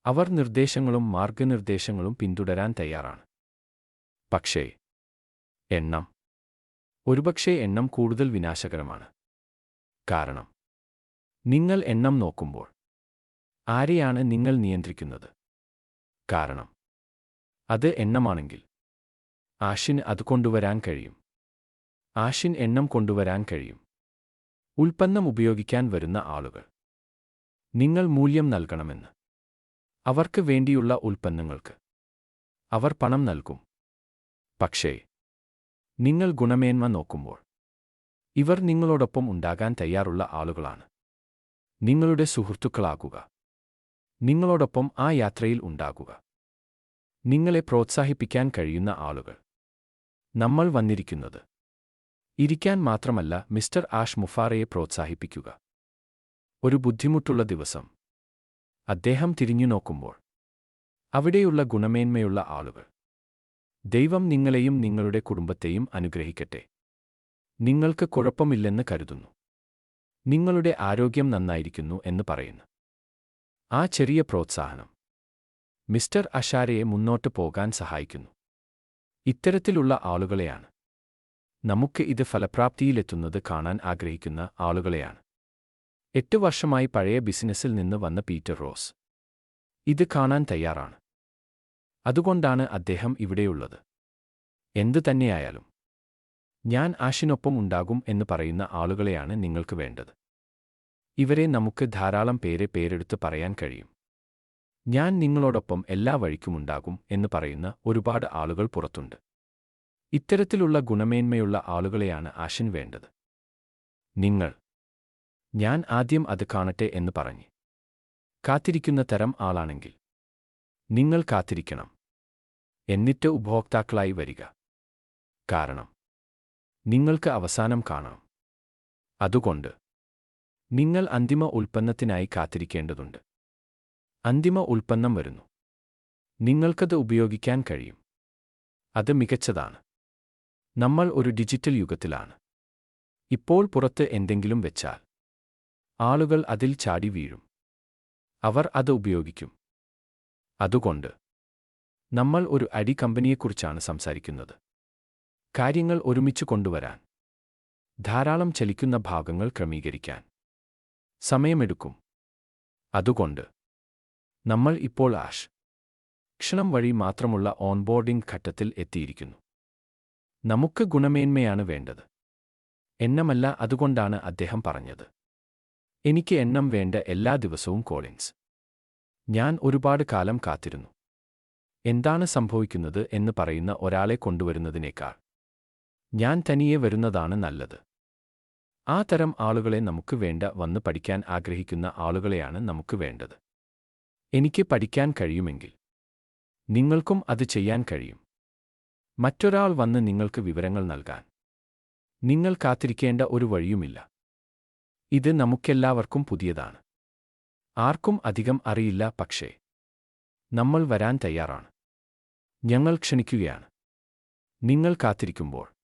അവർ നിർദ്ദേശങ്ങളും മാർഗനിർദ്ദേശങ്ങളും പിന്തുടരാൻ തയ്യാറാണ്. പക്ഷേ എണ്ണം. ഒരുപക്ഷേ എണ്ണം കൂടുതൽ വിനാശകരമാണ്. കാരണം നിങ്ങൾ എണ്ണം നോക്കുമ്പോൾ ആരെയാണ് നിങ്ങൾ നിയന്ത്രിക്കുന്നത്? കാരണം അത് എണ്ണമാണെങ്കിൽ ആഷിന് അത് കൊണ്ടുവരാൻ കഴിയും. ആഷിന് എണ്ണം കൊണ്ടുവരാൻ കഴിയും. ഉൽപ്പന്നം ഉപയോഗിക്കാൻ വരുന്ന ആളുകൾ നിങ്ങൾ മൂല്യം നൽകണമെന്ന് അവർക്ക് വേണ്ടിയുള്ള ഉൽപ്പന്നങ്ങൾക്ക് അവർ പണം നൽകും. പക്ഷേ നിങ്ങൾ ഗുണമേന്മ നോക്കുമ്പോൾ ഇവർ നിങ്ങളോടൊപ്പം ഉണ്ടാകാൻ തയ്യാറുള്ള ആളുകളാണ്. നിങ്ങളുടെ സുഹൃത്തുക്കളാകുക. നിങ്ങളോടൊപ്പം ആ യാത്രയിൽ ഉണ്ടാകുക. നിങ്ങളെ പ്രോത്സാഹിപ്പിക്കാൻ കഴിയുന്ന ആളുകൾ. നമ്മൾ വന്നിരിക്കുന്നത് ഇരിക്കാൻ മാത്രമല്ല, മിസ്റ്റർ ആഷ് മുഫാറയെ പ്രോത്സാഹിപ്പിക്കുക. ഒരു ബുദ്ധിമുട്ടുള്ള ദിവസം അദ്ദേഹം തിരിഞ്ഞു നോക്കുമ്പോൾ അവിടെയുള്ള ഗുണമേന്മയുള്ള ആളുകൾ. ദൈവം നിങ്ങളെയും നിങ്ങളുടെ കുടുംബത്തെയും അനുഗ്രഹിക്കട്ടെ. നിങ്ങൾക്ക് കുഴപ്പമില്ലെന്ന് കരുതുന്നു. നിങ്ങളുടെ ആരോഗ്യം നന്നായിരിക്കുന്നു എന്ന് പറയുന്നു. ആ ചെറിയ പ്രോത്സാഹനം മിസ്റ്റർ അഷാരയെ മുന്നോട്ട് പോകാൻ സഹായിക്കുന്നു. ഇത്തരത്തിലുള്ള ആളുകളെയാണ് നമുക്ക് ഇത് ഫലപ്രാപ്തിയിലെത്തുന്നത് കാണാൻ ആഗ്രഹിക്കുന്ന ആളുകളെയാണ്. 8 വർഷമായി പഴയ ബിസിനസ്സിൽ നിന്ന് വന്ന പീറ്റർ റോസ് ഇത് കാണാൻ തയ്യാറാണ്. അതുകൊണ്ടാണ് അദ്ദേഹം ഇവിടെയുള്ളത്. എന്തു തന്നെയായാലും ഞാൻ ആഷിനൊപ്പം ഉണ്ടാകും എന്ന് പറയുന്ന ആളുകളെയാണ് നിങ്ങൾക്ക് വേണ്ടത്. ഇവരെ നമുക്ക് ധാരാളം പേരെടുത്ത് പറയാൻ കഴിയും. ഞാൻ നിങ്ങളോടൊപ്പം എല്ലാ വഴിക്കുമുണ്ടാകും എന്ന് പറയുന്ന ഒരുപാട് ആളുകൾ പുറത്തുണ്ട്. ഇത്തരത്തിലുള്ള ഗുണമേന്മയുള്ള ആളുകളെയാണ് ആഷിന് വേണ്ടത്. നിങ്ങൾ ഞാൻ ആദ്യം അത് കാണട്ടെ എന്ന് പറഞ്ഞ് കാത്തിരിക്കുന്ന തരം ആളാണെങ്കിൽ നിങ്ങൾ കാത്തിരിക്കണം. എന്നിട്ട് ഉപഭോക്താക്കളായി വരിക. കാരണം നിങ്ങൾക്ക് അവസാനം കാണാം. അതുകൊണ്ട് നിങ്ങൾ അന്തിമ ഉൽപ്പന്നത്തിനായി കാത്തിരിക്കേണ്ടതുണ്ട്. അന്തിമ ഉൽപ്പന്നം വരുന്നു. നിങ്ങൾക്കത് ഉപയോഗിക്കാൻ കഴിയും. അത് മികച്ചതാണ്. നമ്മൾ ഒരു ഡിജിറ്റൽ യുഗത്തിലാണ്. ഇപ്പോൾ പുറത്ത് എന്തെങ്കിലും വെച്ചാൽ ആളുകൾ അതിൽ ചാടി വീഴും. അവർ അത് ഉപയോഗിക്കും. അതുകൊണ്ട് നമ്മൾ ഒരു ഐടി കമ്പനിയെക്കുറിച്ചാണ് സംസാരിക്കുന്നത്. കാര്യങ്ങൾ ഒരുമിച്ച് കൊണ്ടുവരാൻ, ധാരാളം ചലിക്കുന്ന ഭാഗങ്ങൾ ക്രമീകരിക്കാൻ സമയമെടുക്കും. അതുകൊണ്ട് നമ്മൾ ഇപ്പോൾ ക്ഷണം വഴി മാത്രമുള്ള ഓൺബോർഡിംഗ് ഘട്ടത്തിൽ എത്തിയിരിക്കുന്നു. നമുക്ക് ഗുണമേന്മയാണ് വേണ്ടത്, എണ്ണമല്ല. അതുകൊണ്ടാണ് അദ്ദേഹം പറഞ്ഞത്, എനിക്ക് എണ്ണം വേണ്ട എല്ലാ ദിവസവും കോളിൻസ്. ഞാൻ ഒരുപാട് കാലം കാത്തിരുന്നു. എന്താണ് സംഭവിക്കുന്നത് എന്ന് പറയുന്ന ഒരാളെ കൊണ്ടുവരുന്നതിനേക്കാൾ ഞാൻ തനിയെ വരുന്നതാണ് നല്ലത്. ആ തരം ആളുകളെ നമുക്ക് വേണ്ട. വന്ന് പഠിക്കാൻ ആഗ്രഹിക്കുന്ന ആളുകളെയാണ് നമുക്ക് വേണ്ടത്. എനിക്ക് പഠിക്കാൻ കഴിയുമെങ്കിൽ നിങ്ങൾക്കും അത് ചെയ്യാൻ കഴിയും. മറ്റൊരാൾ വന്ന് നിങ്ങൾക്ക് വിവരങ്ങൾ നൽകാൻ നിങ്ങൾ കാത്തിരിക്കേണ്ട ഒരു വഴിയുമില്ല. ഇത് നമുക്കെല്ലാവർക്കും പുതിയതാണ്. ആർക്കും അധികം അറിയില്ല. പക്ഷേ നമ്മൾ വരാൻ തയ്യാറാണ്. ഞങ്ങൾ ക്ഷണിക്കുകയാണ്. നിങ്ങൾ കാത്തിരിക്കുമ്പോൾ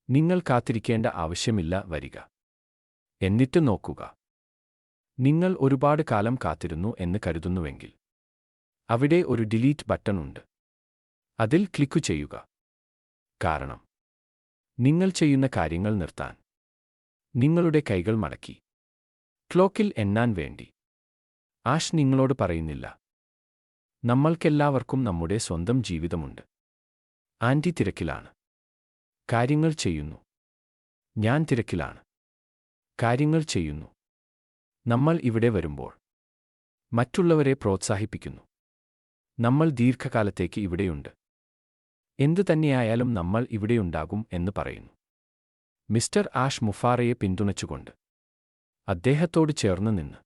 നിങ്ങൾ കാത്തിരിക്കേണ്ട ആവശ്യമില്ല. വരിക. എന്നിട്ട് നോക്കുക. നിങ്ങൾ ഒരുപാട് കാലം കാത്തിരുന്നു എന്ന് കരുതുന്നുവെങ്കിൽ അവിടെ ഒരു ഡിലീറ്റ് ബട്ടൺ ഉണ്ട്. അതിൽ ക്ലിക്കു ചെയ്യുക. കാരണം നിങ്ങൾ ചെയ്യുന്ന കാര്യങ്ങൾ നിർത്താൻ നിങ്ങളുടെ കൈകൾ മടക്കി ക്ലോക്കിൽ എണ്ണാൻ വേണ്ടി ആഷ് നിങ്ങളോട് പറയുന്നില്ല. നമ്മൾക്കെല്ലാവർക്കും നമ്മുടെ സ്വന്തം ജീവിതമുണ്ട്. ആൻറ്റി തിരക്കിലാണ്. കാര്യങ്ങൾ ചെയ്യുന്നു. ഞാൻ തിരക്കിലാണ്. കാര്യങ്ങൾ ചെയ്യുന്നു. നമ്മൾ ഇവിടെ വരുമ്പോൾ മറ്റുള്ളവരെ പ്രോത്സാഹിപ്പിക്കുന്നു. നമ്മൾ ദീർഘകാലത്തേക്ക് ഇവിടെയുണ്ട്. എന്തു തന്നെയായാലും നമ്മൾ ഇവിടെയുണ്ടാകും എന്ന് പറയുന്നു. മിസ്റ്റർ ആഷ് മുഫാറയെ പിന്തുണച്ചുകൊണ്ട് അദ്ദേഹത്തോട് ചേർന്ന് നിന്ന്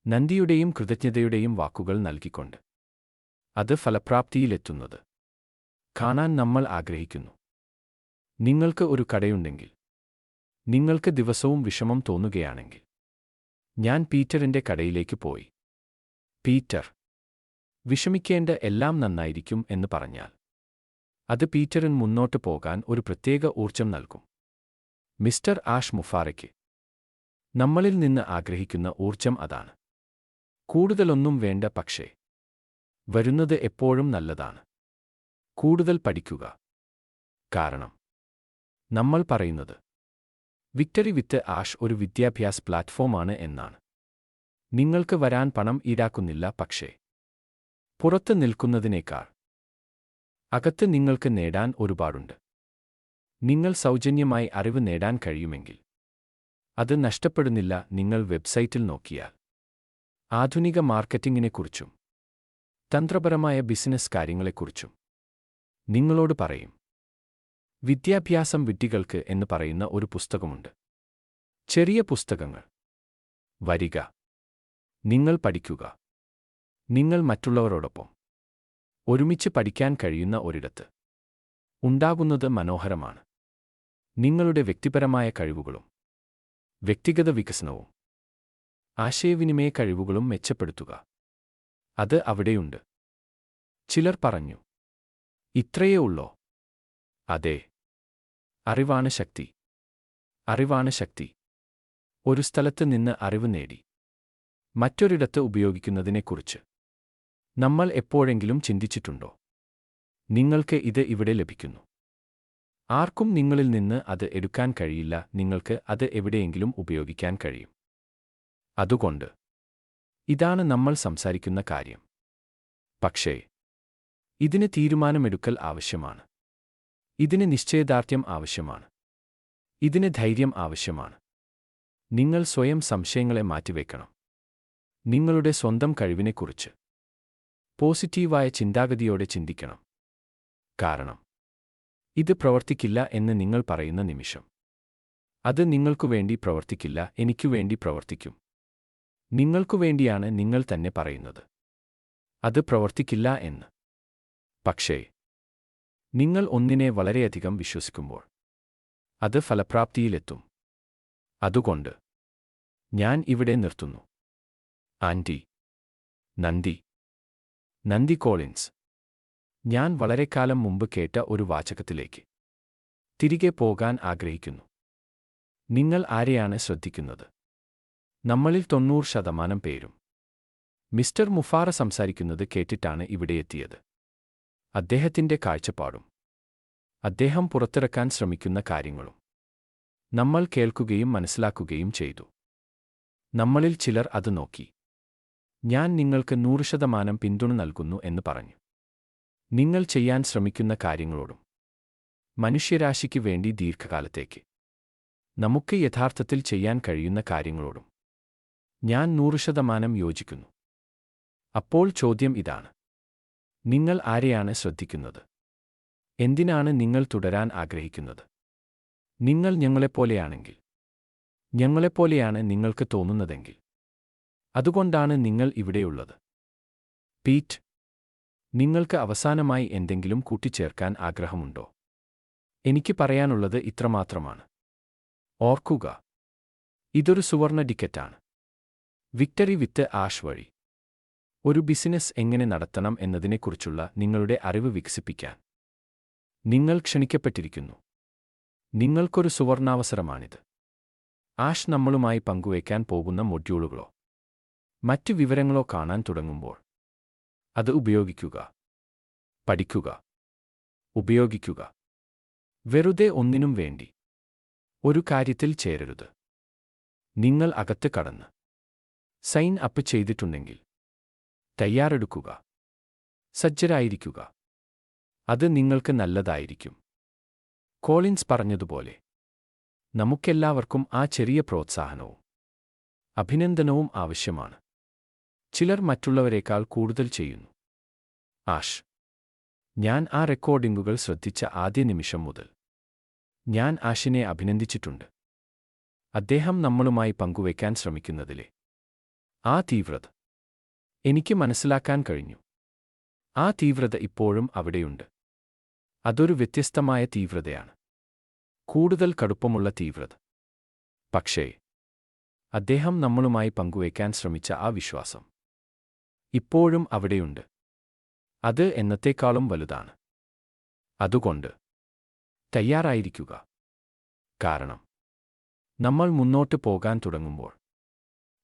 നന്ദിയുടെയും കൃതജ്ഞതയുടെയും വാക്കുകൾ നൽകിക്കൊണ്ട് അത് ഫലപ്രാപ്തിയിലെത്തുന്നത് കാണാൻ നമ്മൾ ആഗ്രഹിക്കുന്നു. നിങ്ങൾക്ക് ഒരു കടയുണ്ടെങ്കിൽ, നിങ്ങൾക്ക് ദിവസവും വിഷമം തോന്നുകയാണെങ്കിൽ, ഞാൻ പീറ്ററിന്റെ കടയിലേക്ക് പോയി പീറ്റർ വിഷമിക്കേണ്ട എല്ലാം നന്നായിരിക്കും എന്ന് പറഞ്ഞാൽ അത് പീറ്ററിന് മുന്നോട്ട് പോകാൻ ഒരു പ്രത്യേക ഊർജം നൽകും. മിസ്റ്റർ ആഷ് മുഫാറയ്ക്ക് നമ്മളിൽ നിന്ന് ആഗ്രഹിക്കുന്ന ഊർജം അതാണ്. കൂടുതലൊന്നും വേണ്ട. പക്ഷേ വരുന്നത് എപ്പോഴും നല്ലതാണ്. കൂടുതൽ പഠിക്കുക. കാരണം നമ്മൾ പറയുന്നത് വിക്ടറി വിത്ത് ആഷ് ഒരു വിദ്യാഭ്യാസ പ്ലാറ്റ്ഫോമാണ് എന്നാണ്. നിങ്ങൾക്ക് വരാൻ പണം ഈടാക്കുന്നില്ല. പക്ഷേ പുറത്ത് നിൽക്കുന്നതിനേക്കാൾ അകത്ത് നിങ്ങൾക്ക് നേടാൻ ഒരുപാടുണ്ട്. നിങ്ങൾ സൗജന്യമായി അറിവ് നേടാൻ കഴിയുമെങ്കിൽ അത് നഷ്ടപ്പെടുന്നില്ല. നിങ്ങൾ വെബ്സൈറ്റിൽ നോക്കിയാൽ ആധുനിക മാർക്കറ്റിംഗിനെക്കുറിച്ചും തന്ത്രപരമായ ബിസിനസ് കാര്യങ്ങളെക്കുറിച്ചും നിങ്ങളോട് പറയും. വിദ്യാഭ്യാസം വിഡ്ഢികൾക്ക് എന്ന് പറയുന്ന ഒരു പുസ്തകമുണ്ട്. ചെറിയ പുസ്തകങ്ങൾ. വരിക. നിങ്ങൾ പഠിക്കുക. നിങ്ങൾ മറ്റുള്ളവരോടൊപ്പം ഒരുമിച്ച് പഠിക്കാൻ കഴിയുന്ന ഒരിടത്ത് ഉണ്ടാകുന്നത് മനോഹരമാണ്. നിങ്ങളുടെ വ്യക്തിപരമായ കഴിവുകളും വ്യക്തിഗത വികസനവും ആശയവിനിമയ കഴിവുകളും മെച്ചപ്പെടുത്തുക. അത് അവിടെയുണ്ട്. ചിലർ പറഞ്ഞു, ഇത്രയേ ഉള്ളോ? അതെ. അറിവാണ് ശക്തി. അറിവാണ് ശക്തി. ഒരു സ്ഥലത്ത് നിന്ന് അറിവ് നേടി മറ്റൊരിടത്ത് ഉപയോഗിക്കുന്നതിനെക്കുറിച്ച് നമ്മൾ എപ്പോഴെങ്കിലും ചിന്തിച്ചിട്ടുണ്ടോ? നിങ്ങൾക്ക് ഇത് ഇവിടെ ലഭിക്കുന്നു. ആർക്കും നിങ്ങളിൽ നിന്ന് അത് എടുക്കാൻ കഴിയില്ല. നിങ്ങൾക്ക് അത് എവിടെയെങ്കിലും ഉപയോഗിക്കാൻ കഴിയും. അതുകൊണ്ട് ഇതാണ് നമ്മൾ സംസാരിക്കുന്ന കാര്യം. പക്ഷേ ഇതിന് തീരുമാനമെടുക്കൽ ആവശ്യമാണ്. ഇതിന് നിശ്ചയദാർഢ്യം ആവശ്യമാണ്. ഇതിന് ധൈര്യം ആവശ്യമാണ്. നിങ്ങൾ സ്വയം സംശയങ്ങളെ മാറ്റിവെക്കണം. നിങ്ങളുടെ സ്വന്തം കഴിവിനെക്കുറിച്ച് പോസിറ്റീവായ ചിന്താഗതിയോടെ ചിന്തിക്കണം. കാരണം ഇത് പ്രവർത്തിക്കില്ല എന്ന് നിങ്ങൾ പറയുന്ന നിമിഷം അത് നിങ്ങൾക്കുവേണ്ടി പ്രവർത്തിക്കില്ല, എനിക്കുവേണ്ടി പ്രവർത്തിക്കും. നിങ്ങൾക്കുവേണ്ടിയാണ് നിങ്ങൾ തന്നെ പറയുന്നത് അത് പ്രവർത്തിക്കില്ല എന്ന്. പക്ഷേ നിങ്ങൾ ഒന്നിനെ വളരെയധികം വിശ്വസിക്കുമ്പോൾ അത് ഫലപ്രാപ്തിയിലെത്തും. അതുകൊണ്ട് ഞാൻ ഇവിടെ നിർത്തുന്നു. ആൻറ്റി നന്ദി കോളിൻസ്. ഞാൻ വളരെക്കാലം മുമ്പ് കേട്ട ഒരു വാചകത്തിലേക്ക് തിരികെ പോകാൻ ആഗ്രഹിക്കുന്നു. നിങ്ങൾ ആരെയാണ് ശ്രദ്ധിക്കുന്നത്? നമ്മളിൽ 90% പേരും മിസ്റ്റർ മുഫാറ സംസാരിക്കുന്നത് കേട്ടിട്ടാണ് ഇവിടെയെത്തിയത്. അദ്ദേഹത്തിന്റെ കാഴ്ചപ്പാടും അദ്ദേഹം പുറത്തിറക്കാൻ ശ്രമിക്കുന്ന കാര്യങ്ങളും നമ്മൾ കേൾക്കുകയും മനസ്സിലാക്കുകയും ചെയ്തു. നമ്മളിൽ ചിലർ അത് നോക്കി. ഞാൻ നിങ്ങൾക്ക് 100% പിന്തുണ നൽകുന്നു എന്ന് പറഞ്ഞു. നിങ്ങൾ ചെയ്യാൻ ശ്രമിക്കുന്ന കാര്യങ്ങളോടും മനുഷ്യരാശിക്ക് വേണ്ടി ദീർഘകാലത്തേക്ക് നമുക്ക് യഥാർത്ഥത്തിൽ ചെയ്യാൻ കഴിയുന്ന കാര്യങ്ങളോടും ഞാൻ 100% യോജിക്കുന്നു. അപ്പോൾ ചോദ്യം ഇതാണ്: നിങ്ങൾ ആരെയാണ് ശ്രദ്ധിക്കുന്നത്? എന്തിനാണ് നിങ്ങൾ തുടരാൻ ആഗ്രഹിക്കുന്നത്? നിങ്ങൾ ഞങ്ങളെപ്പോലെയാണെങ്കിൽ, ഞങ്ങളെപ്പോലെയാണ് നിങ്ങൾക്ക് തോന്നുന്നതെങ്കിൽ, അതുകൊണ്ടാണ് നിങ്ങൾ ഇവിടെയുള്ളത്. പീറ്റ്, നിങ്ങൾക്ക് അവസാനമായി എന്തെങ്കിലും കൂട്ടിച്ചേർക്കാൻ ആഗ്രഹമുണ്ടോ? എനിക്ക് പറയാനുള്ളത് ഇത്രമാത്രമാണ്. ഓർക്കുക, ഇതൊരു സുവർണ ടിക്കറ്റാണ്. വിക്ടറി വിത്ത് ആഷ് വഴി ഒരു ബിസിനസ് എങ്ങനെ നടത്തണം എന്നതിനെക്കുറിച്ചുള്ള നിങ്ങളുടെ അറിവ് വികസിപ്പിക്കാൻ നിങ്ങൾ ക്ഷണിക്കപ്പെട്ടിരിക്കുന്നു. നിങ്ങൾക്കൊരു സുവർണാവസരമാണിത്. ആഷ് നമ്മളുമായി പങ്കുവയ്ക്കാൻ പോകുന്ന മൊഡ്യൂളുകളോ മറ്റ് വിവരങ്ങളോ കാണാൻ തുടങ്ങുമ്പോൾ അത് ഉപയോഗിക്കുക, പഠിക്കുക, ഉപയോഗിക്കുക. വെറുതെ ഒന്നിനും വേണ്ടി ഒരു കാര്യത്തിൽ ചേരരുത്. നിങ്ങൾ അകത്ത് കടന്ന് സൈൻ അപ്പ് ചെയ്തിട്ടുണ്ടെങ്കിൽ തയ്യാറെടുക്കുക, സജ്ജരായിരിക്കുക. അത് നിങ്ങൾക്ക് നല്ലതായിരിക്കും. കോളിൻസ് പറഞ്ഞതുപോലെ നമുക്കെല്ലാവർക്കും ആ ചെറിയ പ്രോത്സാഹനവും അഭിനന്ദനവും ആവശ്യമാണ്. ചിലർ മറ്റുള്ളവരെക്കാൾ കൂടുതൽ ചെയ്യുന്നു. ആഷ്, ഞാൻ ആ റെക്കോർഡിംഗുകൾ ശ്രദ്ധിച്ച ആദ്യ നിമിഷം മുതൽ ഞാൻ ആഷിനെ അഭിനന്ദിച്ചിട്ടുണ്ട്. അദ്ദേഹം നമ്മളുമായി പങ്കുവയ്ക്കാൻ ശ്രമിക്കുന്നതിലെ ആ തീവ്രത എനിക്ക് മനസ്സിലാക്കാൻ കഴിഞ്ഞു. ആ തീവ്രത ഇപ്പോഴും അവിടെയുണ്ട്. അതൊരു വ്യത്യസ്തമായ തീവ്രതയാണ്, കൂടുതൽ കടുപ്പമുള്ള തീവ്രത. പക്ഷേ അദ്ദേഹം നമ്മളുമായി പങ്കുവയ്ക്കാൻ ശ്രമിച്ച ആ വിശ്വാസം ഇപ്പോഴും അവിടെയുണ്ട്. അത് എന്നത്തേക്കാളും വലുതാണ്. അതുകൊണ്ട് തയ്യാറായിരിക്കുക. കാരണം നമ്മൾ മുന്നോട്ട് പോകാൻ തുടങ്ങുമ്പോൾ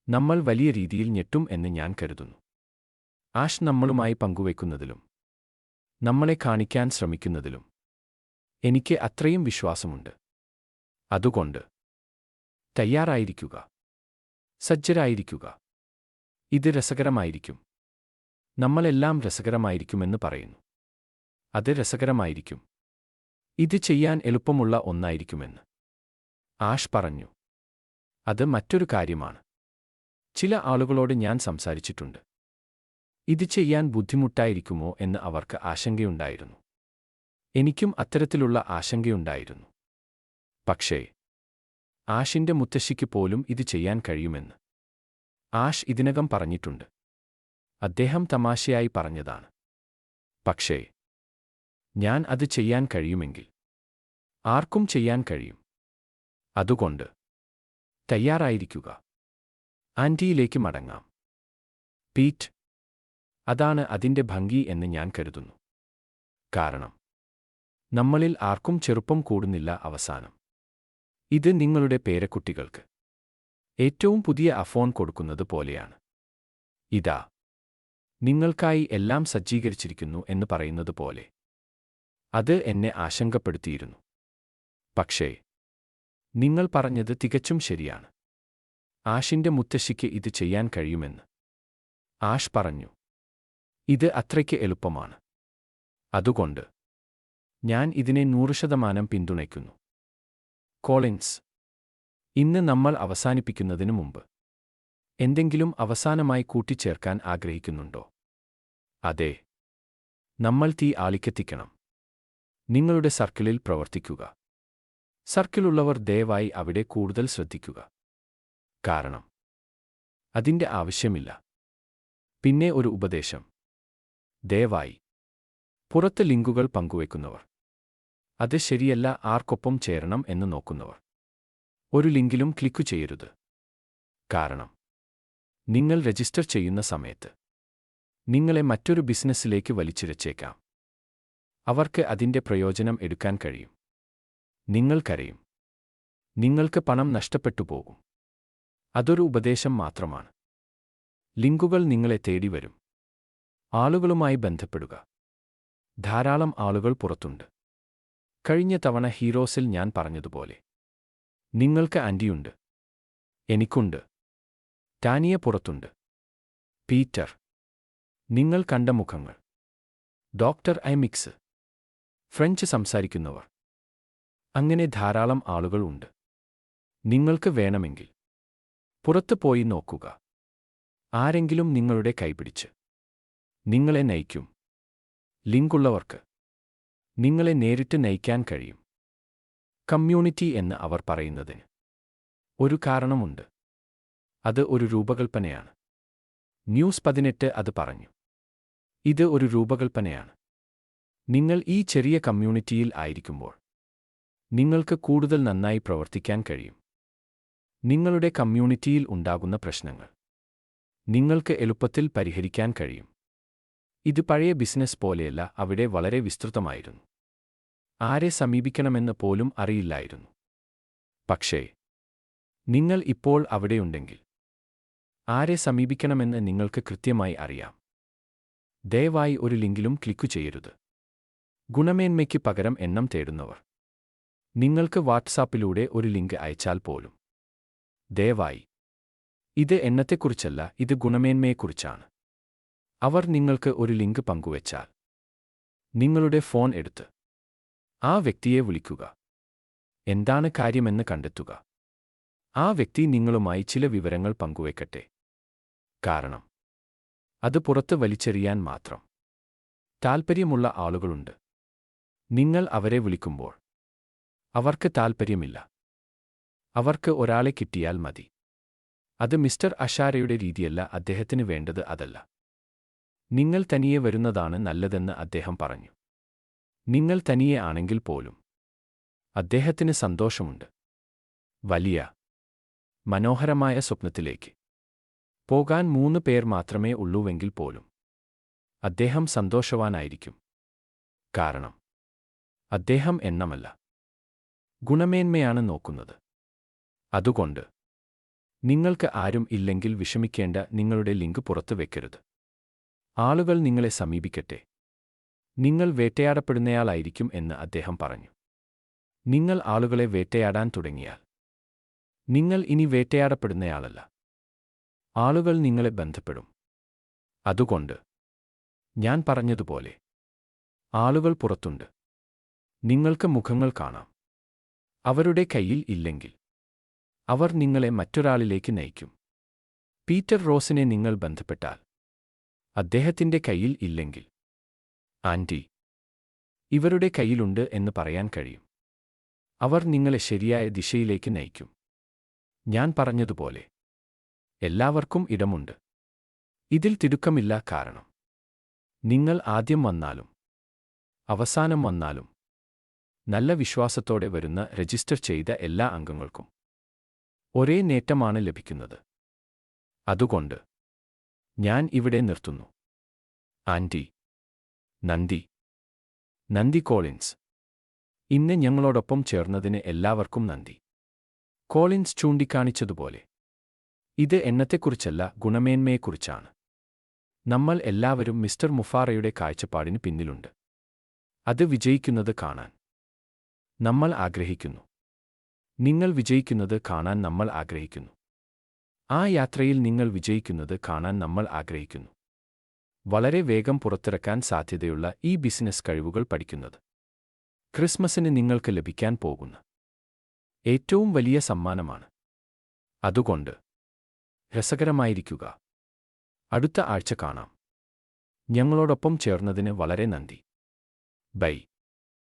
നമ്മൾ വലിയ രീതിയിൽ ഞെട്ടും എന്ന് ഞാൻ കരുതുന്നു. ആഷ് നമ്മളുമായി പങ്കുവയ്ക്കുന്നതിലും നമ്മളെ കാണിക്കാൻ ശ്രമിക്കുന്നതിലും എനിക്ക് അത്രയും വിശ്വാസമുണ്ട്. അതുകൊണ്ട് തയ്യാറായിരിക്കുക, സജ്ജരായിരിക്കുക. ഇത് രസകരമായിരിക്കും. നമ്മളെല്ലാം രസകരമായിരിക്കുമെന്ന് പറയുന്നു. അത് രസകരമായിരിക്കും. ഇത് ചെയ്യാൻ എളുപ്പമുള്ള ഒന്നായിരിക്കുമെന്ന് ആഷ് പറഞ്ഞു. അത് മറ്റൊരു കാര്യമാണ്. ചില ആളുകളോട് ഞാൻ സംസാരിച്ചിട്ടുണ്ട്. ഇത് ചെയ്യാൻ ബുദ്ധിമുട്ടായിരിക്കുമോ എന്ന് അവർക്ക് ആശങ്കയുണ്ടായിരുന്നു. എനിക്കും അത്തരത്തിലുള്ള ആശങ്കയുണ്ടായിരുന്നു. പക്ഷേ ആഷിന്റെ മുത്തശ്ശിക്ക് പോലും ഇത് ചെയ്യാൻ കഴിയുമെന്ന് ആഷ് ഇതിനകം പറഞ്ഞിട്ടുണ്ട്. അദ്ദേഹം തമാശയായി പറഞ്ഞതാണ്. പക്ഷേ ഞാൻ അത് ചെയ്യാൻ കഴിയുമെങ്കിൽ ആർക്കും ചെയ്യാൻ കഴിയും. അതുകൊണ്ട് തയ്യാറായിരിക്കുക. ആൻറ്റിയിലേക്ക് മടങ്ങാം. പീറ്റ്, അതാണ് അതിന്റെ ഭംഗി എന്ന് ഞാൻ കരുതുന്നു. കാരണം നമ്മളിൽ ആർക്കും ചെറുപ്പം കൂടുന്നില്ല അവസാനം. ഇത് നിങ്ങളുടെ പേരക്കുട്ടികൾക്ക് ഏറ്റവും പുതിയ അഫോൺ കൊടുക്കുന്നത് പോലെയാണ്. ഇതാ, നിങ്ങൾക്കായി എല്ലാം സജ്ജീകരിച്ചിരിക്കുന്നു എന്ന് പറയുന്നത് പോലെ. അത് എന്നെ ആശങ്കപ്പെടുത്തിയിരുന്നു. പക്ഷേ നിങ്ങൾ പറഞ്ഞത് തികച്ചും ശരിയാണ്. ആഷിന്റെ മുത്തശ്ശിക്ക് ഇത് ചെയ്യാൻ കഴിയുമെന്ന് ആഷ് പറഞ്ഞു. ഇത് അത്രയ്ക്ക് എളുപ്പമാണ്. അതുകൊണ്ട് ഞാൻ ഇതിനെ 100% പിന്തുണയ്ക്കുന്നു. കോളിൻസ്, ഇന്ന് നമ്മൾ അവസാനിപ്പിക്കുന്നതിനു മുമ്പ് എന്തെങ്കിലും അവസാനമായി കൂട്ടിച്ചേർക്കാൻ ആഗ്രഹിക്കുന്നുണ്ടോ? അതെ. നമ്മൾ തീ ആളിക്കത്തിക്കണം. നിങ്ങളുടെ സർക്കിളിൽ പ്രവർത്തിക്കുക. സർക്കിളുള്ളവർ ദയവായി അവിടെ കൂടുതൽ ശ്രദ്ധിക്കുക. കാരണം അതിന്റെ ആവശ്യമില്ല. പിന്നെ ഒരു ഉപദേശം. ദയവായി പുറത്ത് ലിങ്കുകൾ പങ്കുവയ്ക്കുന്നവർ, അത് ശരിയല്ല, ആർക്കൊപ്പം ചേരണം എന്ന് നോക്കുന്നവർ, ഒരു ലിങ്കിലും ക്ലിക്കു ചെയ്യരുത്. കാരണം നിങ്ങൾ രജിസ്റ്റർ ചെയ്യുന്ന സമയത്ത് നിങ്ങളെ മറ്റൊരു ബിസിനസ്സിലേക്ക് വലിച്ചിഴച്ചേക്കാം. അവർക്ക് അതിന്റെ പ്രയോജനം എടുക്കാൻ കഴിയും. നിങ്ങൾ കരയും. നിങ്ങൾക്ക് പണം നഷ്ടപ്പെട്ടു പോകും. അതൊരു ഉപദേശം മാത്രമാണ്. ലിങ്കുകൾ നിങ്ങളെ തേടി വരും. ആളുകളുമായി ബന്ധപ്പെടുക. ധാരാളം ആളുകൾ പുറത്തുണ്ട്. കഴിഞ്ഞ തവണ ഹീറോസിൽ ഞാൻ പറഞ്ഞതുപോലെ, നിങ്ങൾക്ക് ആൻറ്റിയുണ്ട്. എനിക്കുണ്ട്. ടാനിയ പുറത്തുണ്ട്. പീറ്റർ. നിങ്ങൾ കണ്ട മുഖങ്ങൾ. ഡോക്ടർ ഐമിക്സ്. ഫ്രഞ്ച് സംസാരിക്കുന്നവർ. അങ്ങനെ ധാരാളം ആളുകൾ ഉണ്ട്. നിങ്ങൾക്ക് വേണമെങ്കിൽ പുറത്ത് പോയി നോക്കുക. ആരെങ്കിലും നിങ്ങളുടെ കൈപിടിച്ച് നിങ്ങളെ നയിക്കും. ലിങ്കുള്ളവർക്ക് നിങ്ങളെ നേരിട്ട് നയിക്കാൻ കഴിയും. കമ്മ്യൂണിറ്റി എന്ന് അവർ പറയുന്നതിന് ഒരു കാരണമുണ്ട്. അത് ഒരു രൂപകൽപ്പനയാണ്. ന്യൂസ് 18 അത് പറഞ്ഞു. ഇത് ഒരു രൂപകൽപ്പനയാണ്. നിങ്ങൾ ഈ ചെറിയ കമ്മ്യൂണിറ്റിയിൽ ആയിരിക്കുമ്പോൾ നിങ്ങൾക്ക് കൂടുതൽ നന്നായി പ്രവർത്തിക്കാൻ കഴിയും. നിങ്ങളുടെ കമ്മ്യൂണിറ്റിയിൽ ഉണ്ടാകുന്ന പ്രശ്നങ്ങൾ നിങ്ങൾക്ക് എളുപ്പത്തിൽ പരിഹരിക്കാൻ കഴിയും. ഇത് പഴയ ബിസിനസ് പോലെയല്ല. അവിടെ വളരെ വിസ്തൃതമായിരുന്നു. ആരെ സമീപിക്കണമെന്ന് പോലും അറിയില്ലായിരുന്നു. പക്ഷേ നിങ്ങൾ ഇപ്പോൾ അവിടെയുണ്ടെങ്കിൽ ആരെ സമീപിക്കണമെന്ന് നിങ്ങൾക്ക് കൃത്യമായി അറിയാം. ദയവായി ഒരു ലിങ്കിലും ക്ലിക്കു ചെയ്യരുത്. ഗുണമേന്മയ്ക്ക് പകരം എണ്ണം തേടുന്നവർ നിങ്ങൾക്ക് വാട്ട്സാപ്പിലൂടെ ഒരു ലിങ്ക് അയച്ചാൽ പോലും ദയവായി, ഇത് എണ്ണത്തെക്കുറിച്ചല്ല, ഇത് ഗുണമേന്മയെക്കുറിച്ചാണ്. അവർ നിങ്ങൾക്ക് ഒരു ലിങ്ക് പങ്കുവച്ചാൽ നിങ്ങളുടെ ഫോൺ എടുത്ത് ആ വ്യക്തിയെ വിളിക്കുക. എന്താണ് കാര്യമെന്ന് കണ്ടെത്തുക. ആ വ്യക്തി നിങ്ങളുമായി ചില വിവരങ്ങൾ പങ്കുവയ്ക്കട്ടെ. കാരണം അത് പുറത്ത് വലിച്ചെറിയാൻ മാത്രം താൽപ്പര്യമുള്ള ആളുകളുണ്ട്. നിങ്ങൾ അവരെ വിളിക്കുമ്പോൾ അവർക്ക് താൽപ്പര്യമില്ല. അവർക്ക് ഒരാളെ കിട്ടിയാൽ മതി. അത് മിസ്റ്റർ അഷാരയുടെ രീതിയല്ല. അദ്ദേഹത്തിന് വേണ്ടത് അതല്ല. നിങ്ങൾ തനിയെ വരുന്നതാണ് നല്ലതെന്ന് അദ്ദേഹം പറഞ്ഞു. നിങ്ങൾ തനിയെ ആണെങ്കിൽ പോലും അദ്ദേഹത്തിന് സന്തോഷമുണ്ട്. വലിയ മനോഹരമായ സ്വപ്നത്തിലേക്ക് പോകാൻ 3 പേർ മാത്രമേ ഉള്ളൂവെങ്കിൽ പോലും അദ്ദേഹം സന്തോഷവാനായിരിക്കും. കാരണം അദ്ദേഹം എണ്ണമല്ല, ഗുണമേന്മയാണ് നോക്കുന്നത്. അതുകൊണ്ട് നിങ്ങൾക്ക് ആരും ഇല്ലെങ്കിൽ വിഷമിക്കേണ്ട. നിങ്ങളുടെ ലിങ്ക് പുറത്ത് വെക്കരുത്. ആളുകൾ നിങ്ങളെ സമീപിക്കട്ടെ. നിങ്ങൾ വേട്ടയാടപ്പെടുന്നയാളായിരിക്കും എന്ന് അദ്ദേഹം പറഞ്ഞു. നിങ്ങൾ ആളുകളെ വേട്ടയാടാൻ തുടങ്ങിയാൽ നിങ്ങൾ ഇനി വേട്ടയാടപ്പെടുന്നയാളല്ല. ആളുകൾ നിങ്ങളെ ബന്ധപ്പെടും. അതുകൊണ്ട് ഞാൻ പറഞ്ഞതുപോലെ ആളുകൾ പുറത്തുണ്ട്. നിങ്ങൾക്ക് മുഖങ്ങൾ കാണാം. അവരുടെ കയ്യിൽ ഇല്ലെങ്കിൽ അവർ നിങ്ങളെ മറ്റൊരാളിലേക്ക് നയിക്കും. പീറ്റർ റോസിനെ നിങ്ങൾ ബന്ധപ്പെട്ടാൽ അദ്ദേഹത്തിന്റെ കയ്യിൽ ഇല്ലെങ്കിൽ ആൻറ്റി ഇവരുടെ കയ്യിലുണ്ട് എന്ന് പറയാൻ കഴിയും. അവർ നിങ്ങളെ ശരിയായ ദിശയിലേക്ക് നയിക്കും. ഞാൻ പറഞ്ഞതുപോലെ എല്ലാവർക്കും ഇടമുണ്ട്. ഇതിൽ തിടുക്കമില്ല. കാരണം നിങ്ങൾ ആദ്യം വന്നാലും അവസാനം വന്നാലും നല്ല വിശ്വാസത്തോടെ വരുന്ന രജിസ്റ്റർ ചെയ്ത എല്ലാ അംഗങ്ങൾക്കും ഒരേ നേട്ടമാണ് ലഭിക്കുന്നത്. അതുകൊണ്ട് ഞാൻ ഇവിടെ നിർത്തുന്നു. ആൻറ്റി നന്ദി കോളിൻസ്. ഇന്ന് ഞങ്ങളോടൊപ്പം ചേർന്നതിന് എല്ലാവർക്കും നന്ദി. കോളിൻസ് ചൂണ്ടിക്കാണിച്ചതുപോലെ ഇത് എണ്ണത്തെക്കുറിച്ചല്ല, ഗുണമേന്മയെക്കുറിച്ചാണ്. നമ്മൾ എല്ലാവരും മിസ്റ്റർ മുഫാറയുടെ കാഴ്ചപ്പാടിന് പിന്നിലുണ്ട്. അത് വിജയിക്കുന്നത് കാണാൻ നമ്മൾ ആഗ്രഹിക്കുന്നു. നിങ്ങൾ വിജയിക്കുന്നത് കാണാൻ നമ്മൾ ആഗ്രഹിക്കുന്നു. ആ യാത്രയിൽ നിങ്ങൾ വിജയിക്കുന്നത് കാണാൻ നമ്മൾ ആഗ്രഹിക്കുന്നു. വളരെ വേഗം പുറത്തിറക്കാൻ സാധ്യതയുള്ള ഈ ബിസിനസ് കഴിവുകൾ പഠിക്കുന്നത് ക്രിസ്മസിന് നിങ്ങൾക്ക് ലഭിക്കാൻ പോകുന്ന ഏറ്റവും വലിയ സമ്മാനമാണ്. അതുകൊണ്ട് രസകരമായിരിക്കുക. അടുത്ത ആഴ്ച കാണാം. ഞങ്ങളോടൊപ്പം ചേർന്നതിന് വളരെ നന്ദി. ബൈ.